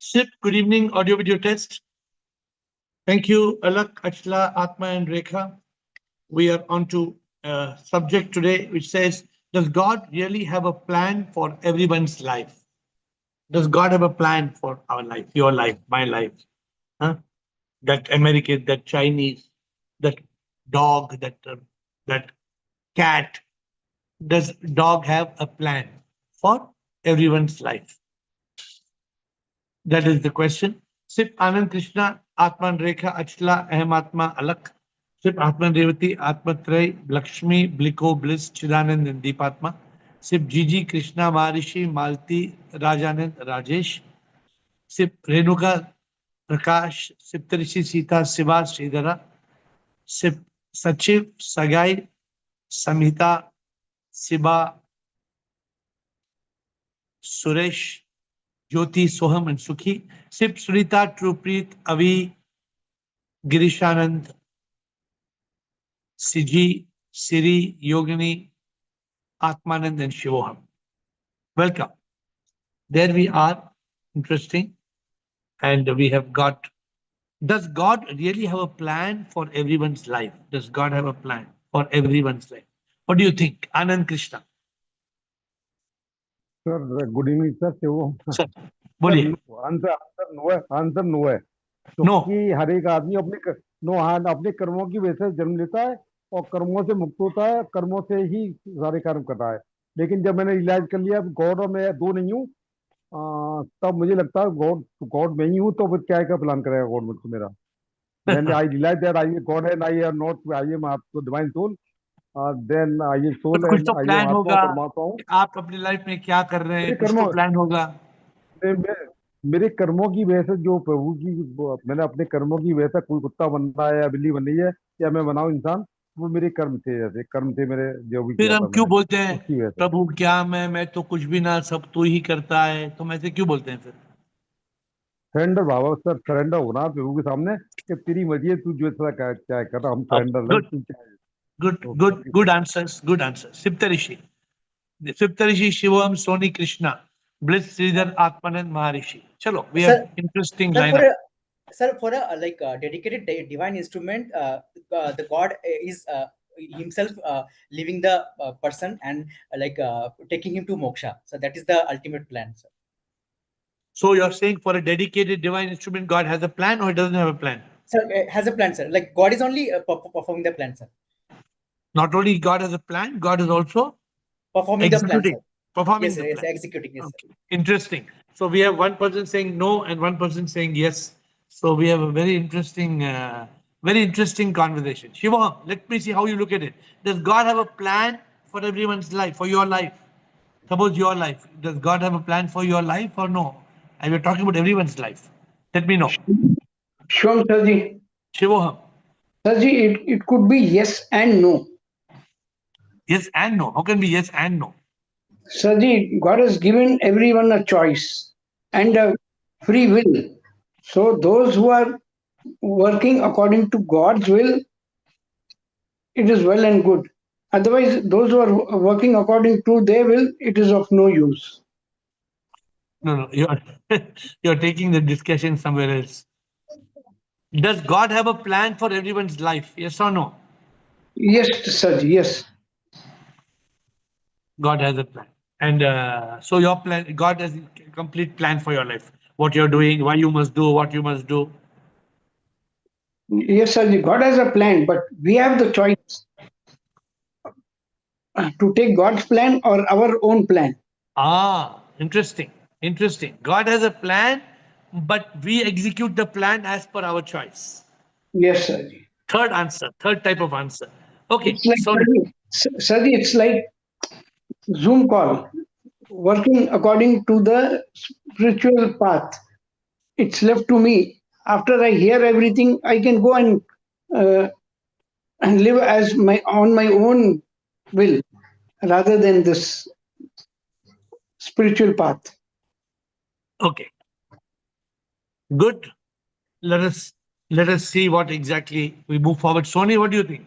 Sip, good evening, audio video test. Thank you, Alak, Achla, Atma, and Rekha. We are on to a subject today which says, does God really have a plan for everyone's life? Does God have a plan for our life, your life, my life? Huh? That American, that Chinese, that dog, that cat. Does dog have a plan for everyone's life? That is the question. Sip Anand Krishna, Atman Rekha, Achla, Ahem Atma, Alak. Sip Atman Revati, Atmatrey, Lakshmi, Bliko, Bliss, Chidanand, and Deepatma. Sip Gigi, Krishna, Maharishi, Malti, Rajanand, Rajesh. Sip Renuka, Prakash, Sip Trishi, Sita, Siva, Sridhara. Sip Sachiv, Sagai, Samhita, Siba, Suresh, Jyoti, Soham, and Sukhi. Sip Surita, Trupreet, Avi, Girishanand, Siji, Siri, Yogini, Atmanand, and Shivoham. Welcome. There we are. Interesting. And we have got. Does God really have a plan for everyone's life? Does God have a plan for everyone's life? What do you think, Anand Krishna? Sir good evening sir Shivam Sir, sir बोलिए. Answer answer no है answer no है No. क्योंकि हर एक आदमी अपने कर्मों की वजह से जन्म लेता है और कर्मों से मुक्त होता है कर्मों से ही सारे कर्म करता है लेकिन जब मैंने रियलाइज कर लिया गॉड और मैं दो नहीं हूँ तब मुझे लगता है गॉड गॉड मैं ही हूँ तो फिर क्या प्लान करेगा गॉड मुझसे मेरा when I realise that I am God and I am not I am divine soul then I am तो सोल कुछ एंड तो आई एम प्लान आत्मा होगा. परमात्मा हूँ आप अपनी लाइफ में क्या कर रहे हैं, मेरे कुछ तो कर्मों प्लान होगा. मे- मे- मेरे कर्मों की वजह से जो प्रभु की मैंने अपने कर्मों की वजह से कोई कुत्ता बनना है या बिल्ली बननी है या मैं बनाऊं इंसान वो मेरे कर्म थे जैसे कर्म थे मेरे जो भी फिर किया हम था क्यों मैंने बोलते हैं, उसकी वजह से प्रभु क्या मैं तो कुछ भी ना, सब तू ही करता है, तो मैं ऐसे क्यों बोलते हैं फिर? सरेंडर भाव सर सरेंडर होना प्रभु के सामने कि तेरी मर्जी है तू जो इतना क्या कर रहा हम Okay, सरेंडर लाइक good, तू चाहे good, okay good, thank you good sir answers, good answers. Siptarishi. The Siptarishi, Shivam, Soni Krishna, Bliss, Sridhar, Atmanand, Maharishi. Chalo, we have Sir, interesting sir, lineup. for a dedicated divine instrument, the God is himself leaving the person and taking him to moksha. So that is the ultimate plan, sir. So you're saying for a dedicated divine instrument, God has a plan or he doesn't have a plan? Sir, has a plan, sir. Like God is only performing the plan, sir. Not only God has a plan, God is also Performing the plan, executing, sir. performing Yes, the sir. Yes, plan. executing. Yes, sir. Okay, interesting. So we have one person saying no and one person saying yes. So we have a very interesting conversation. Shiva, let me see how you look at it. Does God have a plan for everyone's life, for your life? Suppose your life. Does God have a plan for your life or no? And we're talking about everyone's life. Let me know. Sure, Sarji. Shivoham. Sarji, it could be yes and no. Yes and no. How can be yes and no? Sarji, God has given everyone a choice and a free will. So those who are working according to God's will, it is well and good. Otherwise, those who are working according to their will, it is of no use. No, you're you're taking the discussion somewhere else. Does God have a plan for everyone's life? Yes or no? Yes, Sarji, yes. God has a plan. And so your plan, God has a complete plan for your life. What you're doing, why you must do, what you must do. Yes, Sarji, God has a plan, but we have the choice to take God's plan or our own plan. Ah, interesting. Interesting. God has a plan, but we execute the plan as per our choice. Yes, Sarji. Third answer, third type of answer. Okay, It's like, so Sarji, it's like Zoom call, working according to the spiritual path. It's left to me. After I hear everything, I can go uh, and live as my on my own will, rather than this spiritual path. okay, good. Let us see what exactly we move forward. Sony, what do you think?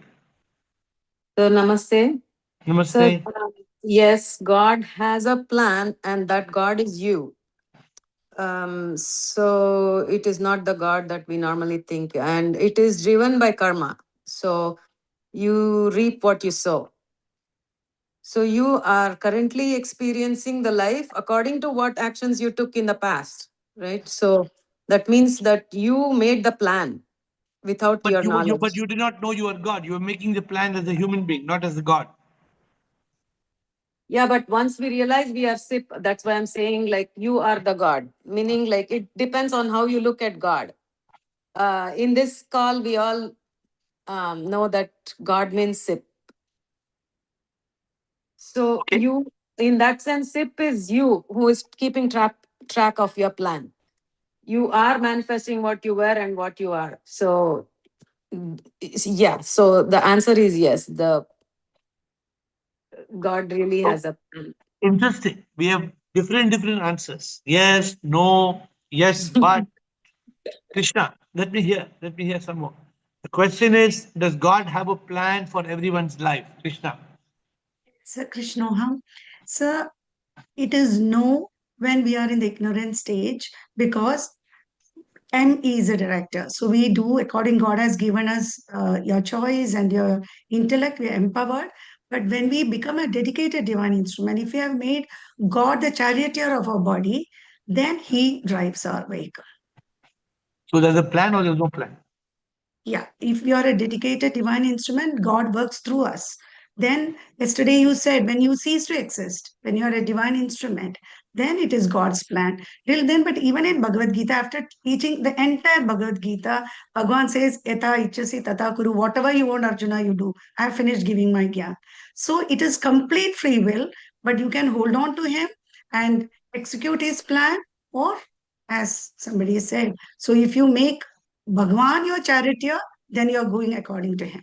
So, namaste. So, Namaste. yes, God has a plan, and that God is you. So it is not the God that we normally think, and it is driven by karma. So you reap what you sow. So you are currently experiencing the life according to what actions you took in the past, right? So that means that you made the plan without your knowledge. But you did not know you are God. You were making the plan as a human being, not as a God. Yeah, but once we realize we are SIP, that's why I'm saying like you are the God, meaning like it depends on how you look at God. In this call, we all know that God means SIP. So Okay. you, in that sense, SIP is you who is keeping track of your plan. You are manifesting what you were and what you are. So yeah, so the answer is yes. The God really has a plan. Interesting. We have different answers. Yes, no, yes, but. Krishna, let me hear some more. The question is, does God have a plan for everyone's life? Krishna. Sir Krishnoham. Sir, it is no when we are in the ignorant stage because M is a director. So we do according God has given us your choice and your intellect, we are empowered. But when we become a dedicated divine instrument, if we have made God the charioteer of our body, then he drives our vehicle. So there's a plan or there's no plan? Yeah, if we are a dedicated divine instrument, God works through us. Then, yesterday you said, when you cease to exist, when you are a divine instrument, then it is God's plan. Till then, but even in Bhagavad Gita, after teaching the entire Bhagavad Gita, Bhagavan says, Yata ichasi tata kuru, whatever you want, Arjuna, you do. I have finished giving my gyan. So it is complete free will, but you can hold on to him and execute his plan, or as somebody said, so if you make Bhagwan your charioteer, then you are going according to him.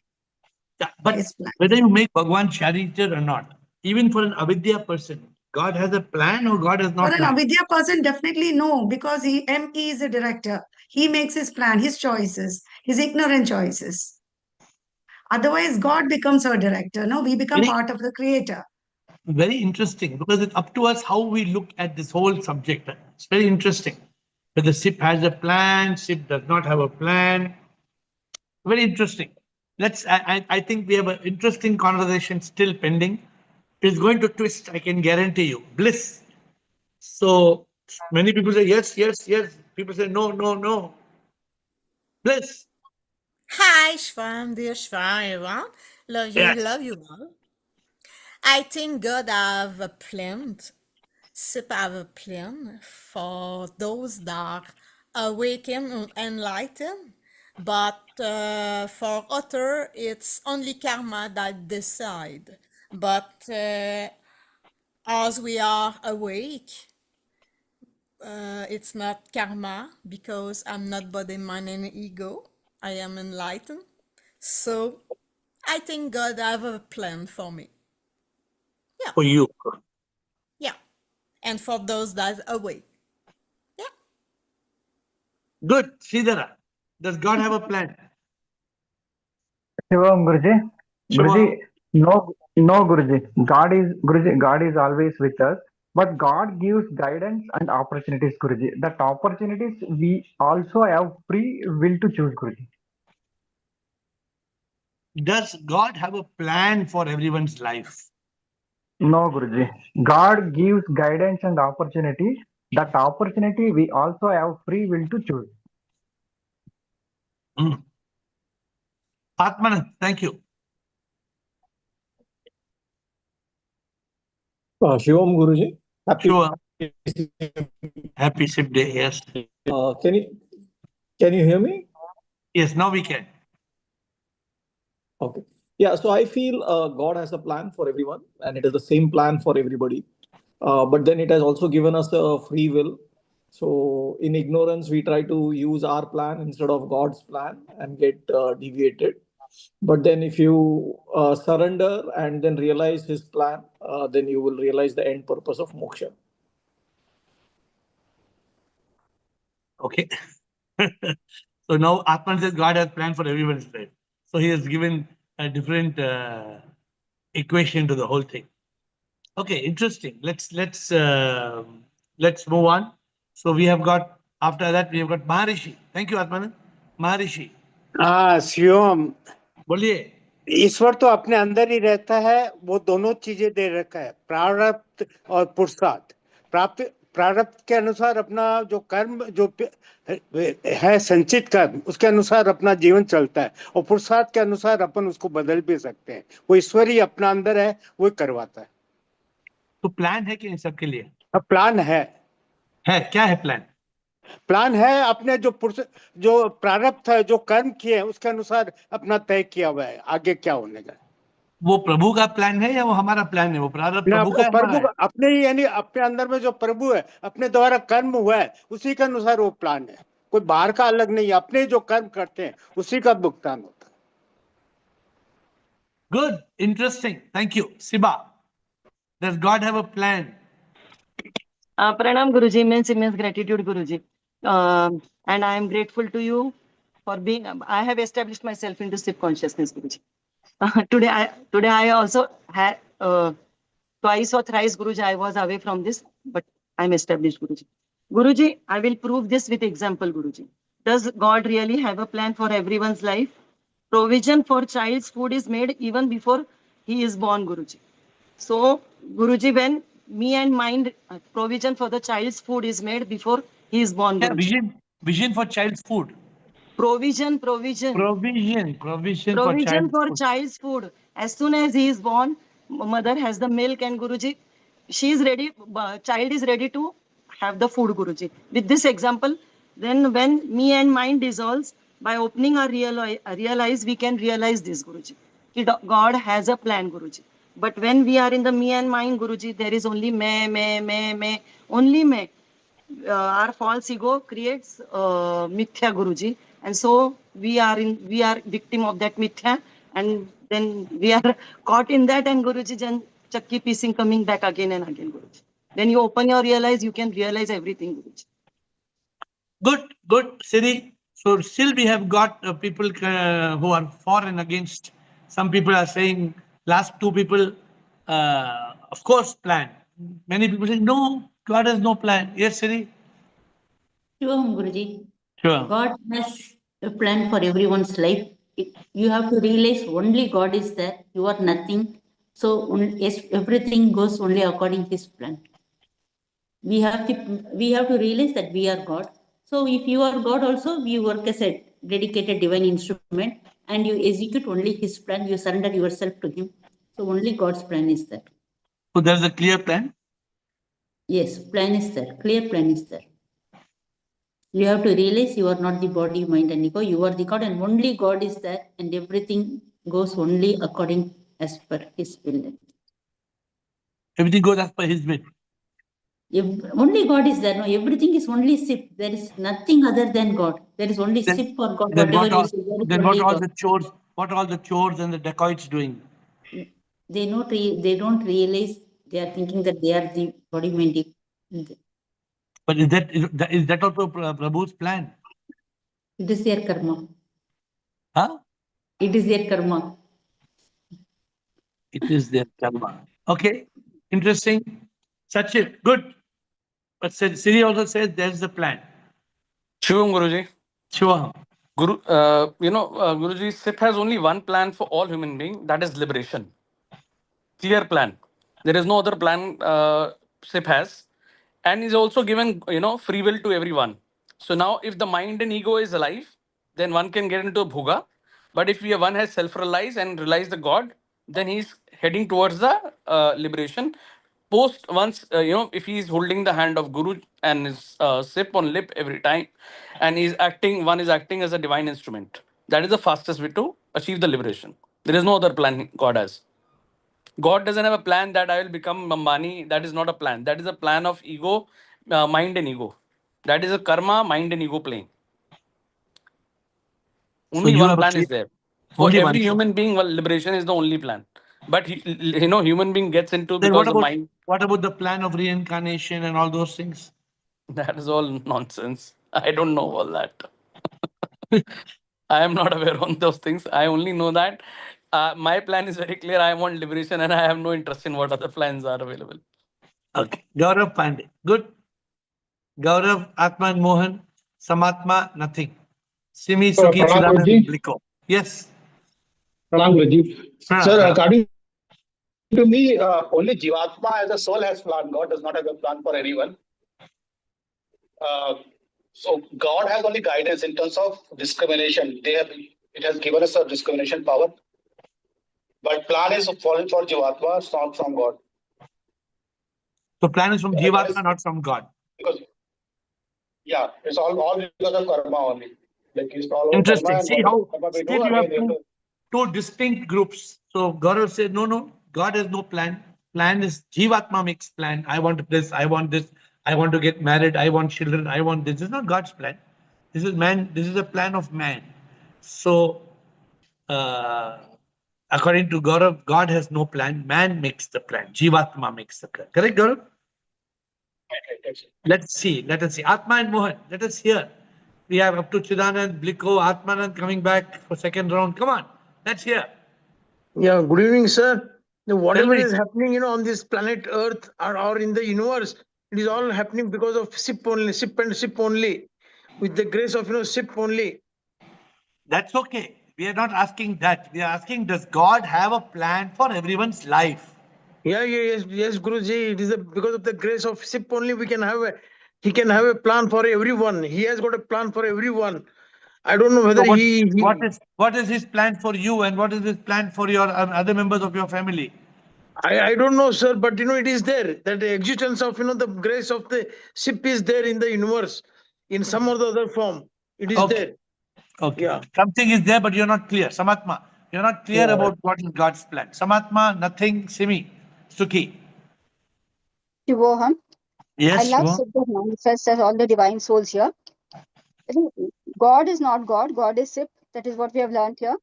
Yeah, but His plan. whether you make Bhagwan charioteer or not, even for an avidya person, God has a plan or God has For not an planned? avidya person, definitely no, because he is a director. He makes his plan, his choices, his ignorant choices. Otherwise, God becomes our director. No, we become Very, part of the creator. very interesting because it's up to us how we look at this whole subject. It's very interesting. Whether SIP has a plan, SIP does not have a plan. Very interesting. I think we have an interesting conversation still pending. It's going to twist, I can guarantee you. Bliss. So many people say yes, yes, yes. People say no, no, no. Bliss. Hi, Shvam, dear Shvam, everyone. Yeah. Love you all. I think God have a plan, super have a plan for those that are awakened and enlightened. But for other, it's only karma that decide. But as we are awake, it's not karma because I'm not body, mind, and ego. I am enlightened. So I think God have a plan for me. Yeah, For you. yeah. And for those that are away. Yeah. Good. Sridhara. Does God have a plan? Shivam Guruji. Guruji, Shiva. no Guruji. God is always with us. But God gives guidance and opportunities, Guruji. That opportunities we also have free will to choose, Guruji. Does God have a plan for everyone's life? No, Guruji. God gives guidance and opportunity. That opportunity we also have free will to choose. Mm. Atmanan, thank you. Shivam Guruji, happy. Sure. Happy SIP day. Yes. Can you hear me? Yes, now we can. Okay. Yeah. So I feel God has a plan for everyone, and it is the same plan for everybody. But then it has also given us a free will. So in ignorance, we try to use our plan instead of God's plan and get deviated. But then if you surrender and then realize His plan, then you will realize the end purpose of moksha. Okay. So now Atman says God has planned for everyone's life. So he has given a different equation to the whole thing. Okay, interesting. Let's move on. So we have got, after that, we have got Maharishi. Thank you, Atmanand. Maharishi, हाँ शिवम, बोलिए. ईश्वर तो अपने अंदर ही रहता है, वो दोनों चीजें दे रखा है, प्रारब्ध और पुरुषार्थ। प्रारब्ध के अनुसार अपना जो कर्म जो है संचित कर्म, उसके अनुसार अपना जीवन चलता है, और पुरुषार्थ के अनुसार अपन उसको बदल भी सकते हैं। वो ईश्वर ही अपना अंदर है, वो करवाता है। तो प्लान है कि इन सब के लिए? अब प्लान है क्या है प्लान? प्लान है अपने जो प्रारब्ध है, जो कर्म किए हैं उसके अनुसार अपना तय किया हुआ है आगे क्या होने का। वो प्रभु का प्लान है या वो हमारा प्लान है? वो प्रारब्ध प्रभु का है, हमारा है? अपने ही, यानी अपने अंदर में जो प्रभु है, अपने द्वारा कर्म हुआ है, उसी के अनुसार वो प्लान है। कोई बाहर का अलग नहीं है, अपने जो कर्म करते हैं उसी का भुगतान होता है। Good, interesting. Thank you. Siba, does God have a plan? Pranam Guruji, immense gratitude Guruji. And I am grateful to you for being, I have established myself into SIP consciousness Guruji. Today I also had twice or thrice Guruji, I was away from this, but I am established Guruji. Guruji, I will prove this with example Guruji. Does God really have a plan for everyone's life? Provision for child's food is made even before he is born Guruji. So Guruji, when me and mind provision for the child's food is made before he is born. Yeah, vision for child's food. Provision for child's food. As soon as he is born, mother has the milk and Guruji, she is ready, child is ready to have the food Guruji. With this example, then when me and mind dissolves, by opening our realize, we can realize this Guruji. God has a plan Guruji. But when we are in the me and mind Guruji, there is only me, only me. Our false ego creates mithya Guruji, and so we are victim of that mithya, and then we are caught in that, and Guruji then chakki piecing coming back again and again Guruji. When you open your realize, you can realize everything Guruji. Good, Siri. So still we have got people who are for and against. Some people are saying, last two people, of course, plan. Many people say, no, God has no plan. Yes, Siri? Sure, Guruji. Sure. God has a plan for everyone's life. You have to realize only God is there. You are nothing. So yes, everything goes only according to His plan. We have to realize that we are God. So if you are God also, you work as a dedicated divine instrument and you execute only His plan. You surrender yourself to Him. So only God's plan is there. So there's a clear plan? Yes, plan is there. Clear plan is there. You have to realize you are not the body, mind, and ego. You are the God, and only God is there, and everything goes only according as per His will. Everything goes as per His will. Only God is there. No, everything is only SIP. There is nothing other than God. There is only SIP for God. Then Whatever what you say, then what all the chores? What are all the chores and the dacoits doing? They don't realize. They are thinking that they are the body, mind, ego. But is that also Prabhu's plan? It is their karma. Huh? It is their karma. It is their karma. Okay, interesting. Sachin, good. But Siri also says there's the plan. Shivam Guruji. Sure. Guruji, SIP has only one plan for all human beings, that is liberation. Clear plan. There is no other plan SIP has. And is also given, free will to everyone. So now if the mind and ego is alive, then one can get into a bhuga. But if one has self-realized and realized the God, then he's heading towards the liberation. Post once, if he is holding the hand of Guru and his sip on lip every time, and one is acting as a divine instrument. That is the fastest way to achieve the liberation. There is no other plan God has. God doesn't have a plan that I will become Mambani. That is not a plan. That is a plan of ego, mind and ego. That is a karma, mind and ego playing. Only one plan is there. For every human being, liberation is the only plan. But, human being gets into because of mind. What about the plan of reincarnation and all those things? That is all nonsense. I don't know all that. I am not aware of those things. I only know that my plan is very clear. I want liberation and I have no interest in what other plans are available. Okay. Gaurav Pandey. Good. Gaurav, Atma and Mohan, Samatma, nothing. Simi, Sir, Sukhi, Pranam Chidanand, Guruji. Bliko. Yes. Pranam Guruji. Pranam, Sir, Pranam. according to me, only Jivatma as a soul has plan. God does not have a plan for anyone. So God has only guidance in terms of discrimination. It has given us a discrimination power. But plan is fallen for Jivatma, it's not from God. So plan is from That Jivatma, is not from God. because it's all because of karma only. Like it's all over karma, Interesting. and See whatever how karma we do, still you have again we have to. two distinct groups. So Gaurav said, no, God has no plan. Plan is Jivatma makes plan. I want this, I want this, I want to get married, I want children, I want this. This is not God's plan. This is man, this is a plan of man. So according to Gaurav, God has no plan, man makes the plan. Jivatma makes the plan. Correct, Gaurav? Let us see. Atma and Mohan, let us hear. We have up to Chidanand, Bliko, Atmanand coming back for second round. Come on, let's hear. Yeah, good evening, sir. Whatever me. is happening, on this planet Earth or in the universe, it is all happening because of SIP only, SIP and SIP only, with the grace of SIP only. That's okay. We are not asking that. We are asking, does God have a plan for everyone's life? Yes, Guruji. It is because of the grace of SIP only he can have a plan for everyone. He has got a plan for everyone. I don't know whether So what is his plan for you, and what is his plan for your other members of your family? I don't know, sir, but it is there that the existence of the grace of the SIP is there in the universe in some or the other form. It is there. Okay. Yeah. Something is there, but you're not clear. Samatma, you're not clear about what is God's plan. Samatma, nothing. Simi, Sukhi. Shivoham. Yes, I love Shivoham. Siddha manifests as all the divine souls here. I think God is not God. God is Sip. That is what we have learned here.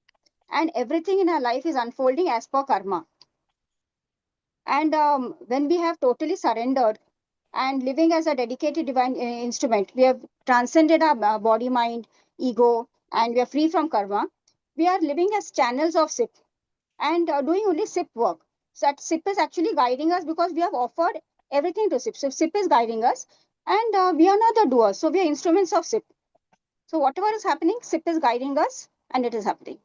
And everything in our life is unfolding as per karma. And when we have totally surrendered and living as a dedicated divine instrument, we have transcended our body, mind, ego, and we are free from karma. We are living as channels of SIP and doing only SIP work. So that SIP is actually guiding us because we have offered everything to SIP. So SIP is guiding us and we are not the doers. So we are instruments of SIP. So whatever is happening, SIP is guiding us and it is happening.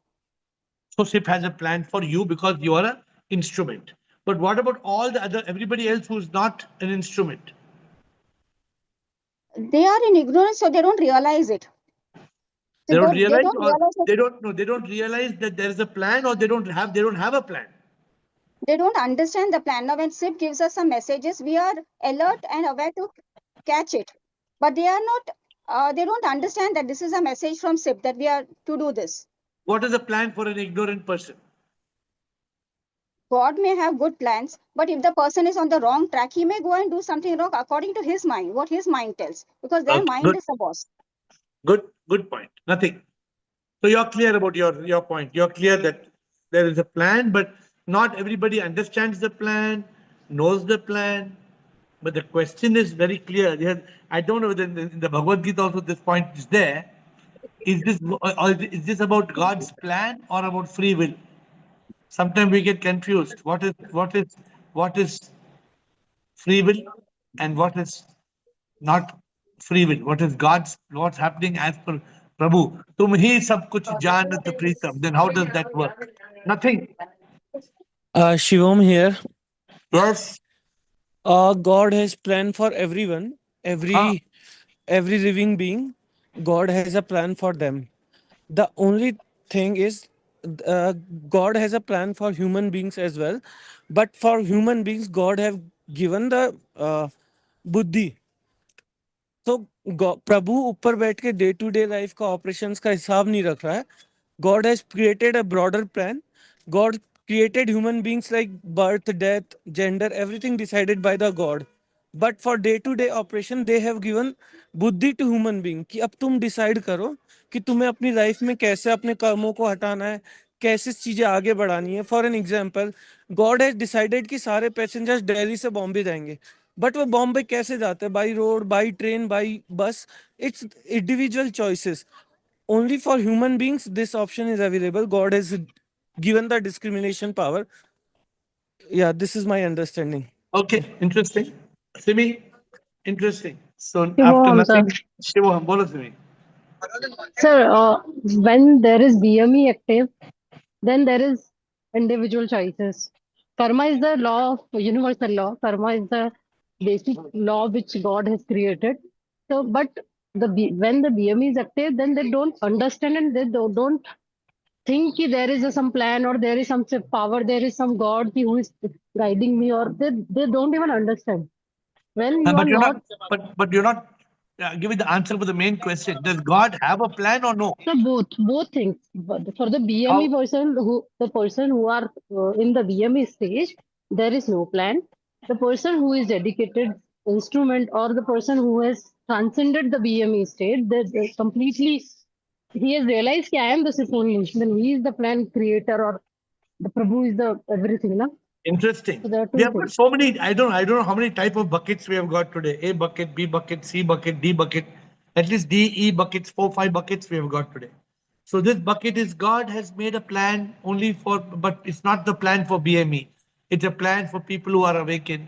So SIP has a plan for you because you are an instrument. But what about everybody else who's not an instrument? They are in ignorance, so they don't realize it. They don't realize, they don't realize that there is a plan, or they don't have a plan. They don't understand the plan. Now, when SIP gives us some messages, we are alert and aware to catch it. But they are not, they don't understand that this is a message from SIP that we are to do this. What is the plan for an ignorant person? God may have good plans, but if the person is on the wrong track, he may go and do something wrong according to his mind, what his mind tells, because their mind is the boss. Good point. Nothing. So you're clear about your point. You're clear that there is a plan, but not everybody understands the plan, knows the plan. But the question is very clear. I don't know whether in the Bhagavad Gita also this point is there. Is this about God's plan or about free will? Sometimes we get confused. What is free will and what is not free will? What's happening as per Prabhu? Tum hi sab kuch janat Pritam. Then how does that work? Nothing. Shivam here. Yes. God has plan for everyone, every living being. God has a plan for them. The only thing is, uh, God has a plan for human beings as well. But for human beings, God have given the buddhi. तो प्रभु ऊपर बैठ के day to day life का operations का हिसाब नहीं रख रहा है. God has created a broader plan. God created human beings like birth, death, gender, everything decided by the God. But for day to day operation, they have given बुद्धि to human being कि अब तुम decide करो कि तुम्हें अपनी life में कैसे अपने कर्मों को हटाना है, कैसे चीजें आगे बढ़ानी है. For an example, God has decided कि सारे पैसेंजर्स दिल्ली से बॉम्बे जाएंगे, बट वो बॉम्बे कैसे जाते हैं? By road, by train, by bus. It's individual choices. Only for human beings this option is available. God has given the discrimination power. Yeah, this is my understanding. Okay, interesting. Simi, interesting. So after Shivam, nothing, sir. Shivam, bolo to me. Sir, when there is BME active, then there is individual choices. Karma is the law of universal law. Karma is the basic law which God has created. So, but when the BME is active, then they don't understand and they don't think ki there is some plan or there is some power, there is some God who is guiding me, or they don't even understand. When you are But you're not, but you're not giving the answer for the main question. Does God have a plan or no? so both things. But for the BME How? person who are in the BME stage, there is no plan. The person who is dedicated instrument or the person who has transcended the BME state, they completely he has realized that I am the supreme inch. Then he is the plan creator or the Prabhu is the everything. Na? Interesting. So there are We two have got things. so many. I don't know how many type of buckets we have got today. A bucket, B bucket, C bucket, D bucket. At least D, E buckets, 4, 5 buckets we have got today. So this bucket is God has made a plan only for, but it's not the plan for BME. It's a plan for people who are awakened.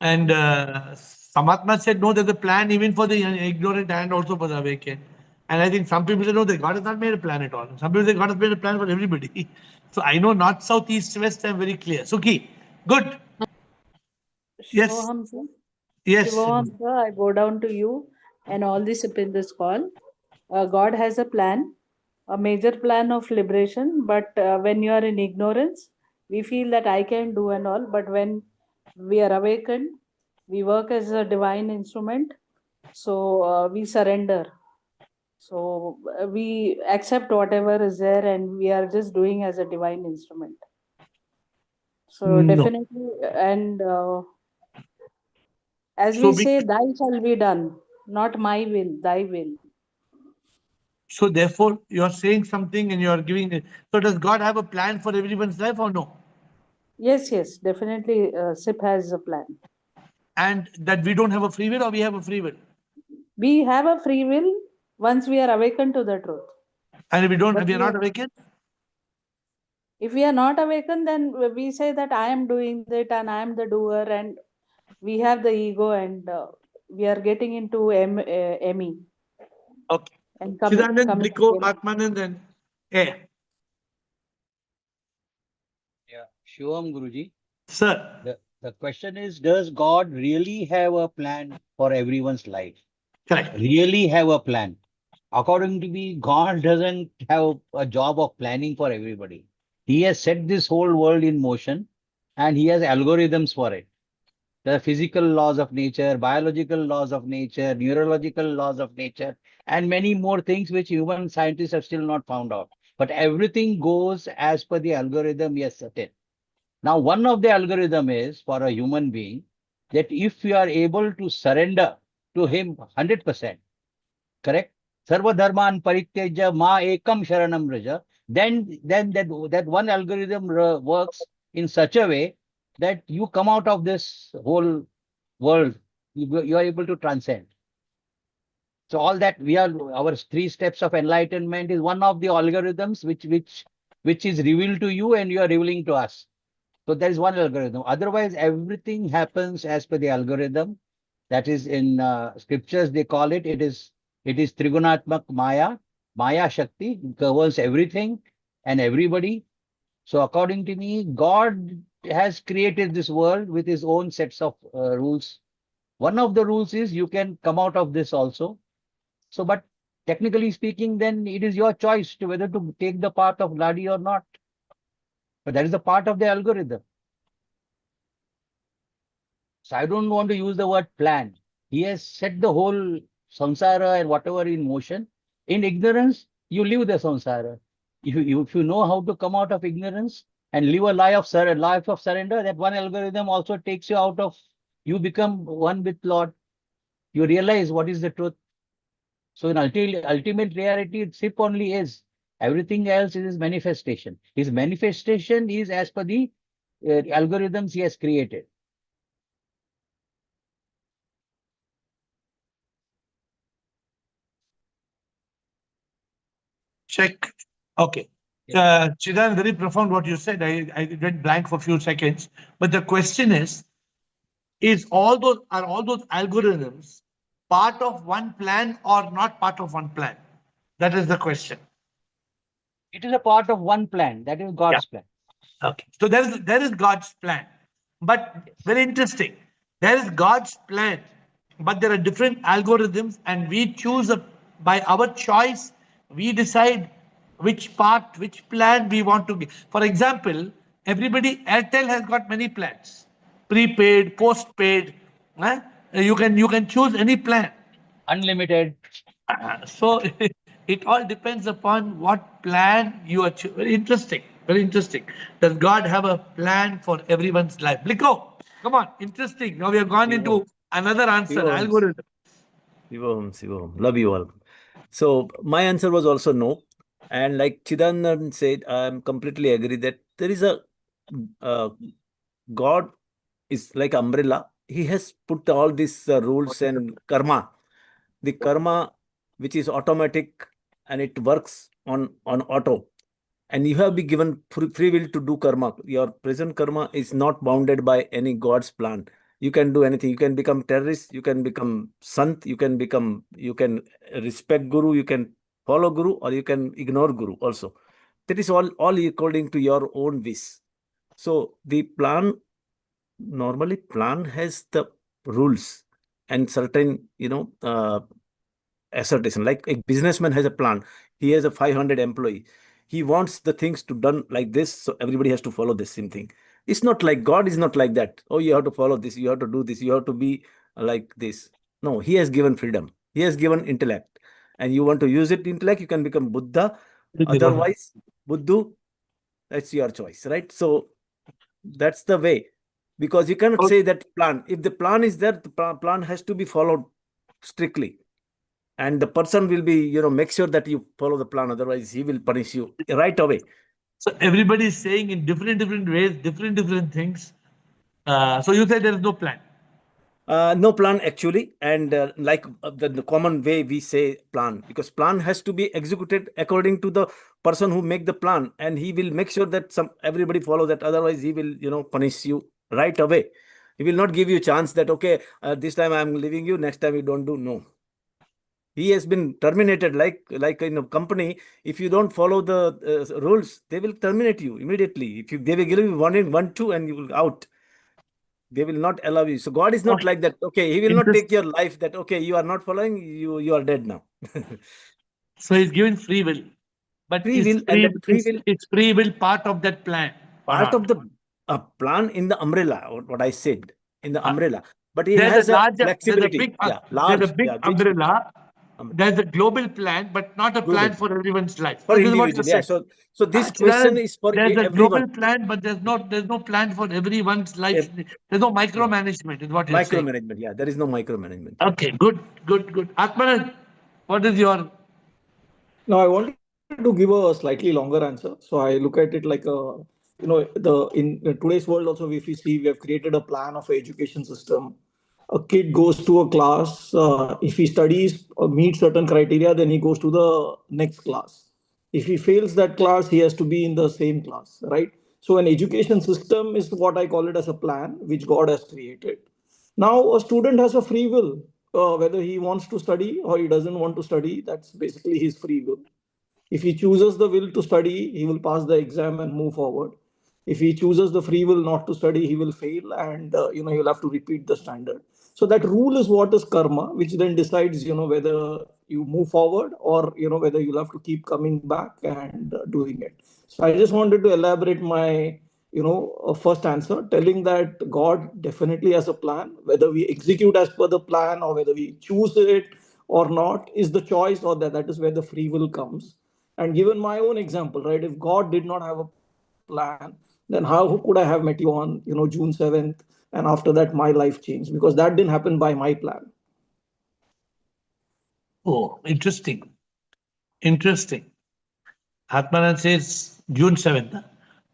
And Samatma said, no, there's a plan even for the ignorant and also for the awakened. And I think some people say, no, that God has not made a plan at all. Some people say God has made a plan for everybody. So I know north, south, east, west, I'm very clear. Suki, good. Yes. Shivoham, sir. Yes. Shivoham, sir, I bow down to you and all the SIP in this call. God has a plan, a major plan of liberation, but when you are in ignorance, we feel that I can do and all, but when we are awakened, we work as a divine instrument, so we surrender. So we accept whatever is there and we are just doing as a divine instrument. So No. definitely, and as So we say, thy shall be done, not my will, thy will. So therefore, you're saying something and you're giving it. So does God have a plan for everyone's life or no? Yes, yes, definitely. SIP has a plan. And that we don't have a free will or we have a free will? We have a free will once we are awakened to the truth. And if we don't, But if we are not awakened? If we are not awakened, then we say that I am doing it and I am the doer, and we have the ego and we are getting into ME. Okay. And Chidanand, coming Bliko, again. Atmanand, and AiR. Yeah, Shivam Guruji. Sir. The question is, does God really have a plan for everyone's life? Correct. Really have a plan? According to me, God doesn't have a job of planning for everybody. He has set this whole world in motion and he has algorithms for it. The physical laws of nature, biological laws of nature, neurological laws of nature, and many more things which human scientists have still not found out. But everything goes as per the algorithm he has set it. Now, one of the algorithm is for a human being that if you are able to surrender to him 100%, correct? Sarva dharman parityajya ma ekam sharanam raja. Then that one algorithm works in such a way that you come out of this whole world. You are able to transcend. So all that we are, our 3 steps of enlightenment is one of the algorithms which is revealed to you and you are revealing to us. So there is one algorithm. Otherwise, everything happens as per the algorithm. That is in scriptures, they call it. It is Trigunatmak Maya. Maya Shakti governs everything and everybody. So according to me, God has created this world with his own sets of rules. One of the rules is you can come out of this also. So, but technically speaking, then it is your choice to whether to take the path of Ladi or not. But that is the part of the algorithm. So I don't want to use the word plan. He has set the whole samsara and whatever in motion. In ignorance, you live the samsara. If you know how to come out of ignorance and live a life of surrender, that one algorithm also takes you out of, you become one with Lord. You realize what is the truth. So in ultimate reality, SIP only is. Everything else is his manifestation. His manifestation is as per the algorithms he has created. Check. Okay. Chidan, very profound what you said. I went blank for a few seconds. But the question is all those algorithms part of one plan or not part of one plan? That is the question. It is a part of one plan. That is God's plan. Okay. So there is God's plan. But very interesting. There is God's plan, but there are different algorithms, and we choose by our choice, we decide which part, which plan we want to be. For example, everybody, Airtel has got many plans. Prepaid, postpaid. eh? You can choose any plan. Unlimited. So it all depends upon what plan you are choosing. Very interesting. Very interesting. Does God have a plan for everyone's life? Bliko, come on. Interesting. Now we have gone into another answer. Algorithm. Shivam, love you all. So my answer was also no. And like Chidanand said, I'm completely agree that there is a God is like umbrella. He has put all these rules and karma. The karma which is automatic and it works on auto. And you have been given free will to do karma. Your present karma is not bounded by any God's plan. You can do anything. You can become terrorist. You can become sant. You can respect guru. You can follow guru, or you can ignore guru also. That is all according to your own wish. So the plan, normally plan has the rules and certain, assertion. Like a businessman has a plan. He has a 500 employee. He wants the things to done like this, so everybody has to follow the same thing. It's not like God is not like that. Oh, you have to follow this, you have to do this, you have to be like this. No, he has given freedom. He has given intellect. And you want to use it intellect, you can become Buddha. Otherwise, Buddhu, that's your choice, right? So that's the way. Because you cannot say that plan. If the plan is there, the plan has to be followed strictly. And the person will be, make sure that you follow the plan. Otherwise, he will punish you right away. So everybody is saying in different ways, different things. So you say there is no plan. No plan actually, and the common way we say plan, because plan has to be executed according to the person who make the plan, and he will make sure that everybody follow that. Otherwise, he will punish you right away. He will not give you a chance that okay, this time I'm leaving you, next time you don't do. No, he has been terminated. Like in a company, if you don't follow the rules, they will terminate you immediately. They will give you 1 2 and you will out. They will not allow you. So God is not like that. Okay, he will not take your life that okay, you are not following, you are dead now. So he's given free will. But free will, and that free will, it's free will part of that plan. part of the plan in the umbrella, what I said, in the umbrella. But it There's has a flexibility. big, Large, there's a big umbrella. There's a global plan, but not a plan for everyone's life. For This is what individual, you yeah. said. So this question is for there's a everyone. global plan, but there's no plan for everyone's life. There's no micromanagement, is what you're saying. Micromanagement, yeah. There is no micromanagement. Okay, good. Atmanan, what is your? Now I wanted to give a slightly longer answer. So I look at it like in today's world also, if we see, we have created a plan of education system. A kid goes to a class. If he studies or meets certain criteria, then he goes to the next class. If he fails that class, he has to be in the same class, right? So an education system is what I call it as a plan which God has created. Now a student has a free will, whether he wants to study or he doesn't want to study. That's basically his free will. If he chooses the will to study, he will pass the exam and move forward. If he chooses the free will not to study, he will fail, and he'll have to repeat the standard. So that rule is what is karma, which then decides whether you move forward or whether you'll have to keep coming back and doing it. So I just wanted to elaborate my first answer, telling that God definitely has a plan. Whether we execute as per the plan or whether we choose it or not is the choice, or that is where the free will comes. And given my own example, right, if God did not have a plan, then how could I have met you on June 7th, and after that my life changed, because that didn't happen by my plan. Oh, interesting. Atmanan says June 7th.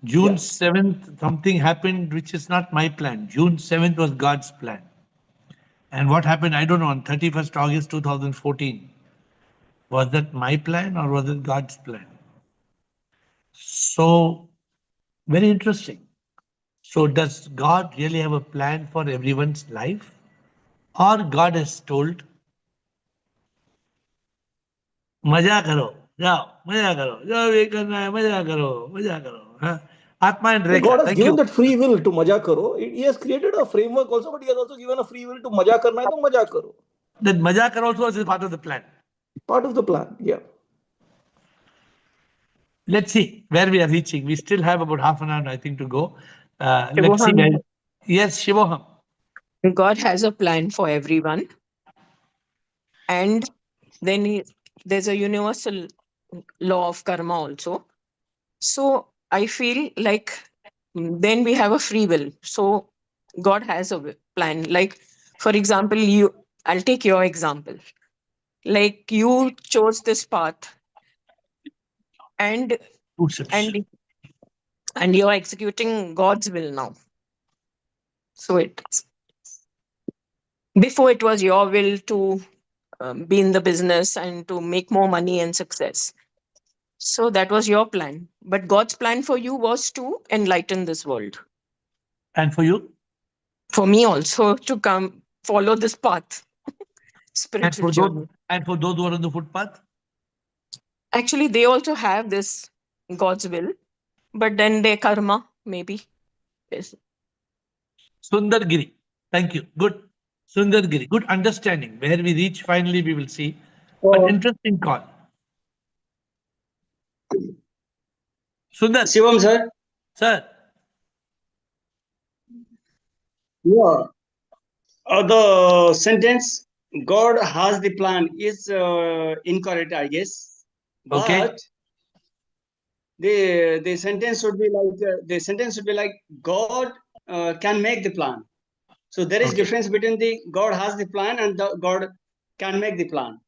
June 7th, something happened which is not my plan. June 7th was God's plan. And what happened, I don't know, on 31st August 2014. Was that my plan or was it God's plan? So, very interesting. So, does God really have a plan for everyone's life? Or God has told, मजा करो, जाओ मजा करो, जो भी करना है मजा करो. Huh? Atma and Rekha, God has thank given you. that free will to maja karo. He has created a framework also, but he has also given a free will to maja karna hai to maja karo. That maja karo also is part of the plan. Part of the plan, yeah. Let's see where we are reaching. We still have about half an hour, I think, to go. Let's see where. Yes, Shivoham. God has a plan for everyone. And then there's a universal law of karma also. So I feel like then we have a free will. So God has a plan. Like, for example, I'll take your example. Like you chose this path and and and you're executing God's will now. So before it was your will to be in the business and to make more money and success. So that was your plan. But God's plan for you was to enlighten this world. And for you? For me also to come follow this path, And spiritual for those, journey. and for those who are on the footpath? Actually, they also have this God's will, but then their karma maybe. Yes. Sundargiri. Thank you. Good. Sundargiri. Good understanding. Where we reach, finally, we will see. But interesting call. Sundar. Shivam, sir. Sir. Yeah. The sentence "God has the plan" is incorrect, I guess. Okay. But the sentence should be like God can make the plan. So there is difference between the God has the plan and the God can make the plan.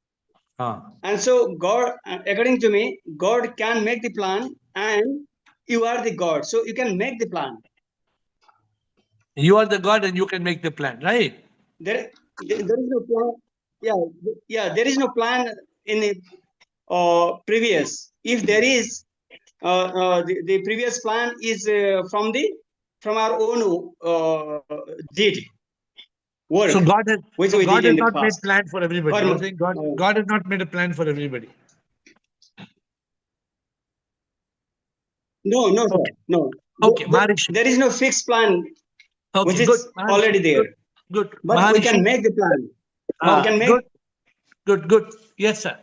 And so God, according to me, God can make the plan, and you are the God, so you can make the plan. You are the God and you can make the plan, right? There is no plan. Yeah. There is no plan in the previous. If there is, the previous plan is from our own deed work, So God has, which we God did in has the not made past. plan for everybody. You're saying God has not made a plan for everybody. No, sir. Okay. No. Okay, Maharishi. There is no fixed plan, Okay, which good. is already there. Good. But we can Maharishi. make the plan. We can make. Good. Yes, sir.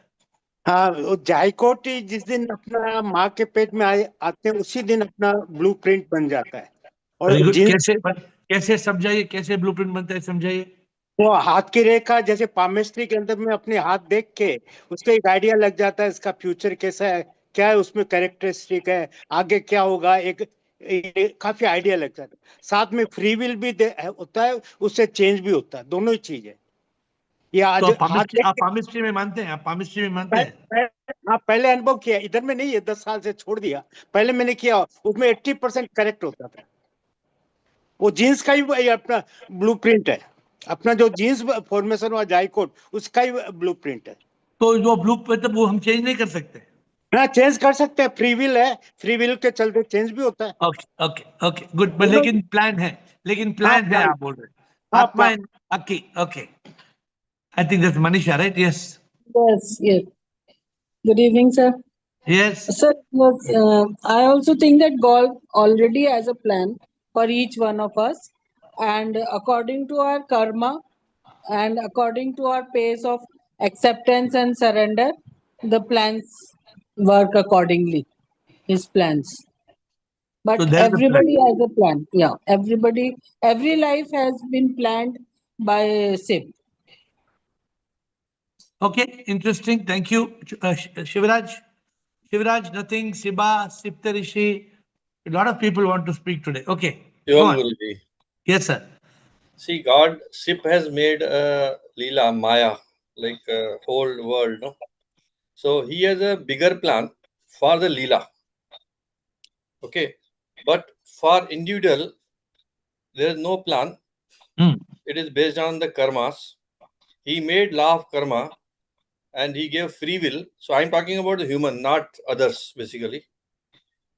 हाँ, वो जायकोटी जिस दिन अपना माँ के पेट में आते हैं उसी दिन अपना ब्लूप्रिंट बन जाता है। और Very good. जिन कैसे समझाइए, कैसे ब्लूप्रिंट बनता है, समझाइए। वो हाथ की रेखा जैसे पामिस्ट्री के अंदर में अपने हाथ देख के उसका एक आइडिया लग जाता है, इसका फ्यूचर कैसा है, क्या है उसमें कैरेक्टरिस्टिक है, आगे क्या होगा, एक काफी आइडिया लग जाता है। साथ में फ्री विल भी होता है, उससे चेंज भी होता है, दोनों ही चीज है। ये आज तो हाथ आप पामिस्ट्री में मानते हैं? आप पामिस्ट्री में मानते हैं? हाँ, पहले अनुभव किया, इधर में नहीं है, 10 साल से छोड़ दिया। पहले मैंने किया, उसमें 80% करेक्ट होता था। वो जीन्स का ही अपना ब्लूप्रिंट है, अपना जो जीन्स फॉर्मेशन हुआ जाइकोट, उसका ही ब्लूप्रिंट है। तो जो ब्लूप्रिंट वो हम चेंज नहीं कर सकते? हाँ, चेंज कर सकते हैं, फ्री विल है, फ्री विल के चलते चेंज भी होता है। Okay good. लेकिन प्लान है, आप बोल रहे हैं। आत्मा and okay. I think that's Manisha, right? Yes. Yes. Good evening, sir. Yes. Sir, yes, I also think that God already has a plan for each one of us. And according to our karma and according to our pace of acceptance and surrender, the plans work accordingly, his plans. But So there's a plan. everybody has a plan. Yeah, every life has been planned by SIP. Okay, interesting. Thank you, Shivraj. Shivraj, nothing. Siba, Siptarishi. A lot of people want to speak today. Okay. Go on. Guruji. Yes, sir. See, God, Sip has made Leela, Maya, like whole world, no? So he has a bigger plan for the Leela. Okay. But for individual, there is no plan. It is based on the karmas. He made law of karma and he gave free will. So I'm talking about the human, not others, basically.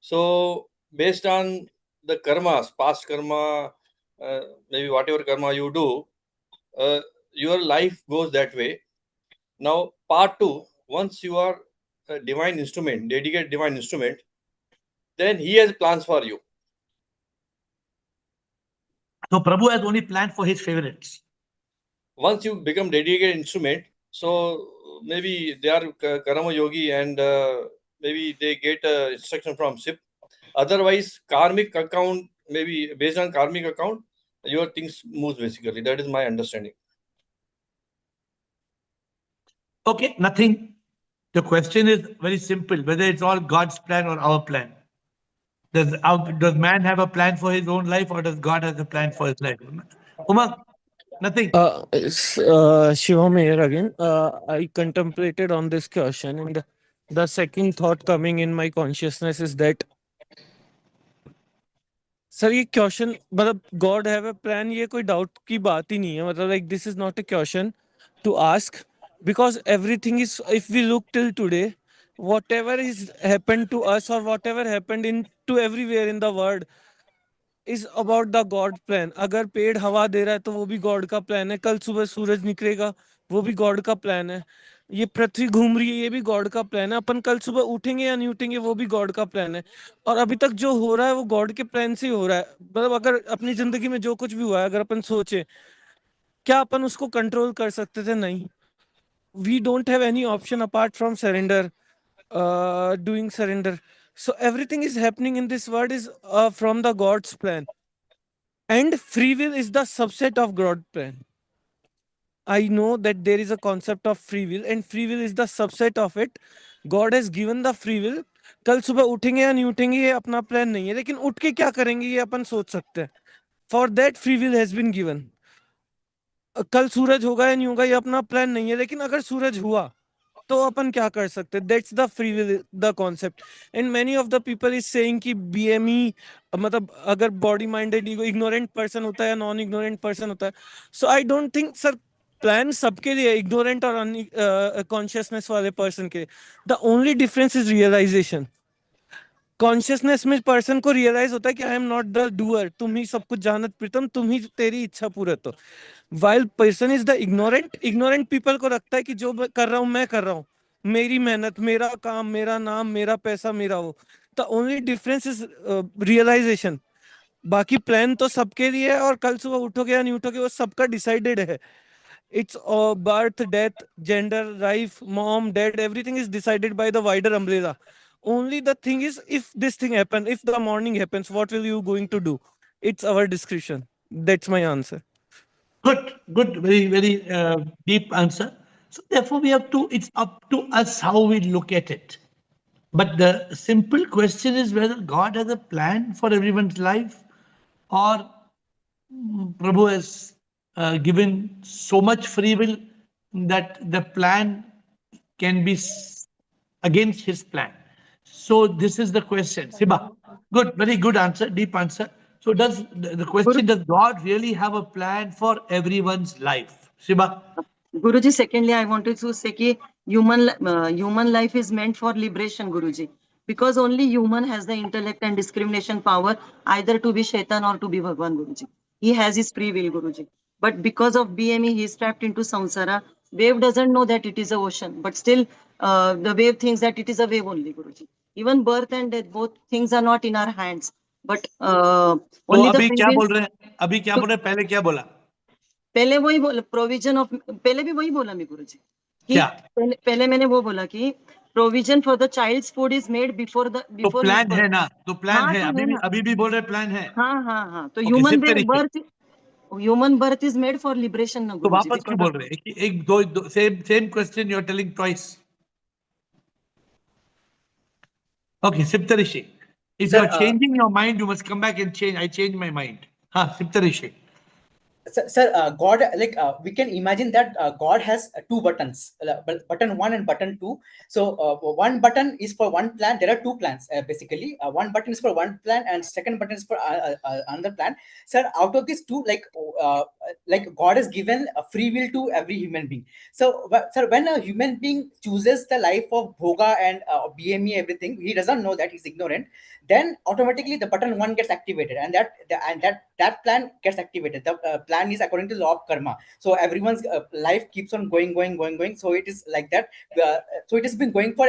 So based on the karmas, past karma, maybe whatever karma you do, your life goes that way. Now, part 2, once you are a divine instrument, dedicated divine instrument, then he has plans for you. So Prabhu has only planned for his favorites. Once you become dedicated instrument, so maybe they are karma yogi and maybe they get instruction from SIP. Otherwise, karmic account, maybe based on karmic account, your things moves basically. That is my understanding. Okay, nothing. The question is very simple, whether it's all God's plan or our plan. Does man have a plan for his own life, or does God have a plan for his life? Umang, nothing. Shivam here again. I contemplated on this question, and the second thought coming in my consciousness is that, sir ये question मतलब God have a plan, ये कोई doubt की बात ही नहीं है. मतलब like this is not a question to ask, because everything is, if we look till today, whatever is happened to us or whatever happened in to everywhere in the world is about the God plan. अगर पेड़ हवा दे रहा है तो वो भी God का plan है. कल सुबह सूरज निकलेगा, वो भी गॉड का प्लान है. ये पृथ्वी घूम रही है, ये भी गॉड का प्लान है. अपन कल सुबह उठेंगे या नहीं उठेंगे, वो भी गॉड का प्लान है. और अभी तक जो हो रहा है वो गॉड के प्लान से ही हो रहा है. मतलब अगर अपनी जिंदगी में जो कुछ भी हुआ है, अगर अपन सोचे, क्या अपन उसको कंट्रोल कर सकते थे? नहीं. We don't have any option apart from surrender, doing surrender. So everything is happening in this world is from the God's plan. And free will is the subset of God's plan. I know that there is a concept of free will, and free will is the subset of it. God has given the free will. कल सुबह उठेंगे या नहीं उठेंगे ये अपना plan नहीं है, लेकिन उठ के क्या करेंगे ये अपन सोच सकते हैं. For that free will has been given. कल सूरज होगा या नहीं होगा ये अपना प्लान नहीं है, लेकिन अगर सूरज हुआ तो अपन क्या कर सकते हैं. That's the free will, the concept. And many of the people is saying कि बीएमई मतलब अगर बॉडी माइंडेड इग्नोरेंट पर्सन होता है या नॉन इग्नोरेंट पर्सन होता है. So I don't think sir plan सबके लिए, इग्नोरेंट और कॉन्शियसनेस वाले पर्सन के. The only difference is realisation. Consciousness में पर्सन को रियलाइज होता है कि I am not the doer, तुम ही सब कुछ जानत प्रीतम, तुम ही तेरी इच्छा पूरा. तो while person is the ignorant, ignorant people को लगता है कि जो कर रहा हूं मैं कर रहा हूं, मेरी मेहनत, मेरा काम, मेरा नाम, मेरा पैसा, मेरा वो. The only difference is realisation. बाकी प्लान तो सबके लिए है, और कल सुबह उठोगे या नहीं उठोगे वो सबका डिसाइडेड है. It's birth, death, gender, life, mom, dad, everything is decided by the wider umbrella. Only the thing is, if this thing happens, if the morning happens, what will you going to do? It's our discretion. That's my answer. Good, very, very deep answer. So therefore, it's up to us how we look at it. But the simple question is whether God has a plan for everyone's life, or Prabhu has given so much free will that the plan can be against his plan. So this is the question. Siba, good, very good answer, deep answer. So does the question, does God really have a plan for everyone's life? Siba? Guruji, secondly, I wanted to say that human life is meant for liberation, Guruji. Because only human has the intellect and discrimination power either to be Shaitan or to be Bhagwan, Guruji. He has his free will, Guruji. But because of BME, he is trapped into samsara. Wave doesn't know that it is a ocean, but still the wave thinks that it is a wave only, Guruji. Even birth and death, both things are not in our hands. But only the अभी free क्या will. बोल रहे हैं? अभी क्या बोल रहे हैं? पहले क्या बोला? पहले वही बोला प्रोविजन ऑफ, पहले भी वही बोला मैं गुरुजी कि क्या? पहले मैंने वो बोला कि provision for the child's food is made before the तो बिफोर प्लान है ना, तो प्लान हाँ है, तो है ना, अभी भी बोल रहे प्लान है. हाँ हाँ हाँ. तो Okay, human birth is made for liberation ना तो गुरुजी. वापस क्यों बोल रहे हैं? एक दो same question you are telling twice. Okay, Siptarishi. If you are changing your mind, you must come back and change. I change my mind. Siptarishi. Sir, God, like we can imagine that God has two buttons, button 1 and button 2. So one button is for one plan. There are two plans basically. One button is for one plan and second button is for another plan. Sir, out of these two, like like God has given a free will to every human being. So, sir, when a human being chooses the life of bhoga and BME, everything, he doesn't know that, he's ignorant. Then automatically the button one gets activated, and that plan gets activated. The plan is according to the law of karma. So everyone's life keeps on going. So it is like that. So it has been going for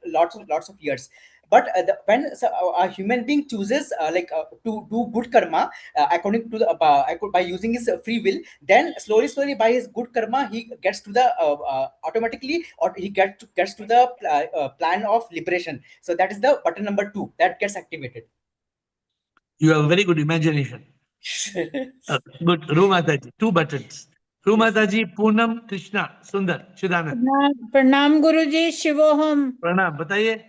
lots of years. But when a human being chooses to do good karma according to the by using his free will, then slowly by his good karma he gets to the automatically, or he gets to the plan of liberation. So that is the button number 2 that gets activated. You have a very good imagination. Good. Rumataji, 2 buttons. Rumataji, Poonam, Krishna, Sundar, Chidanand. प्रणाम गुरुजी, शिवोहम. Pranam, बताइए.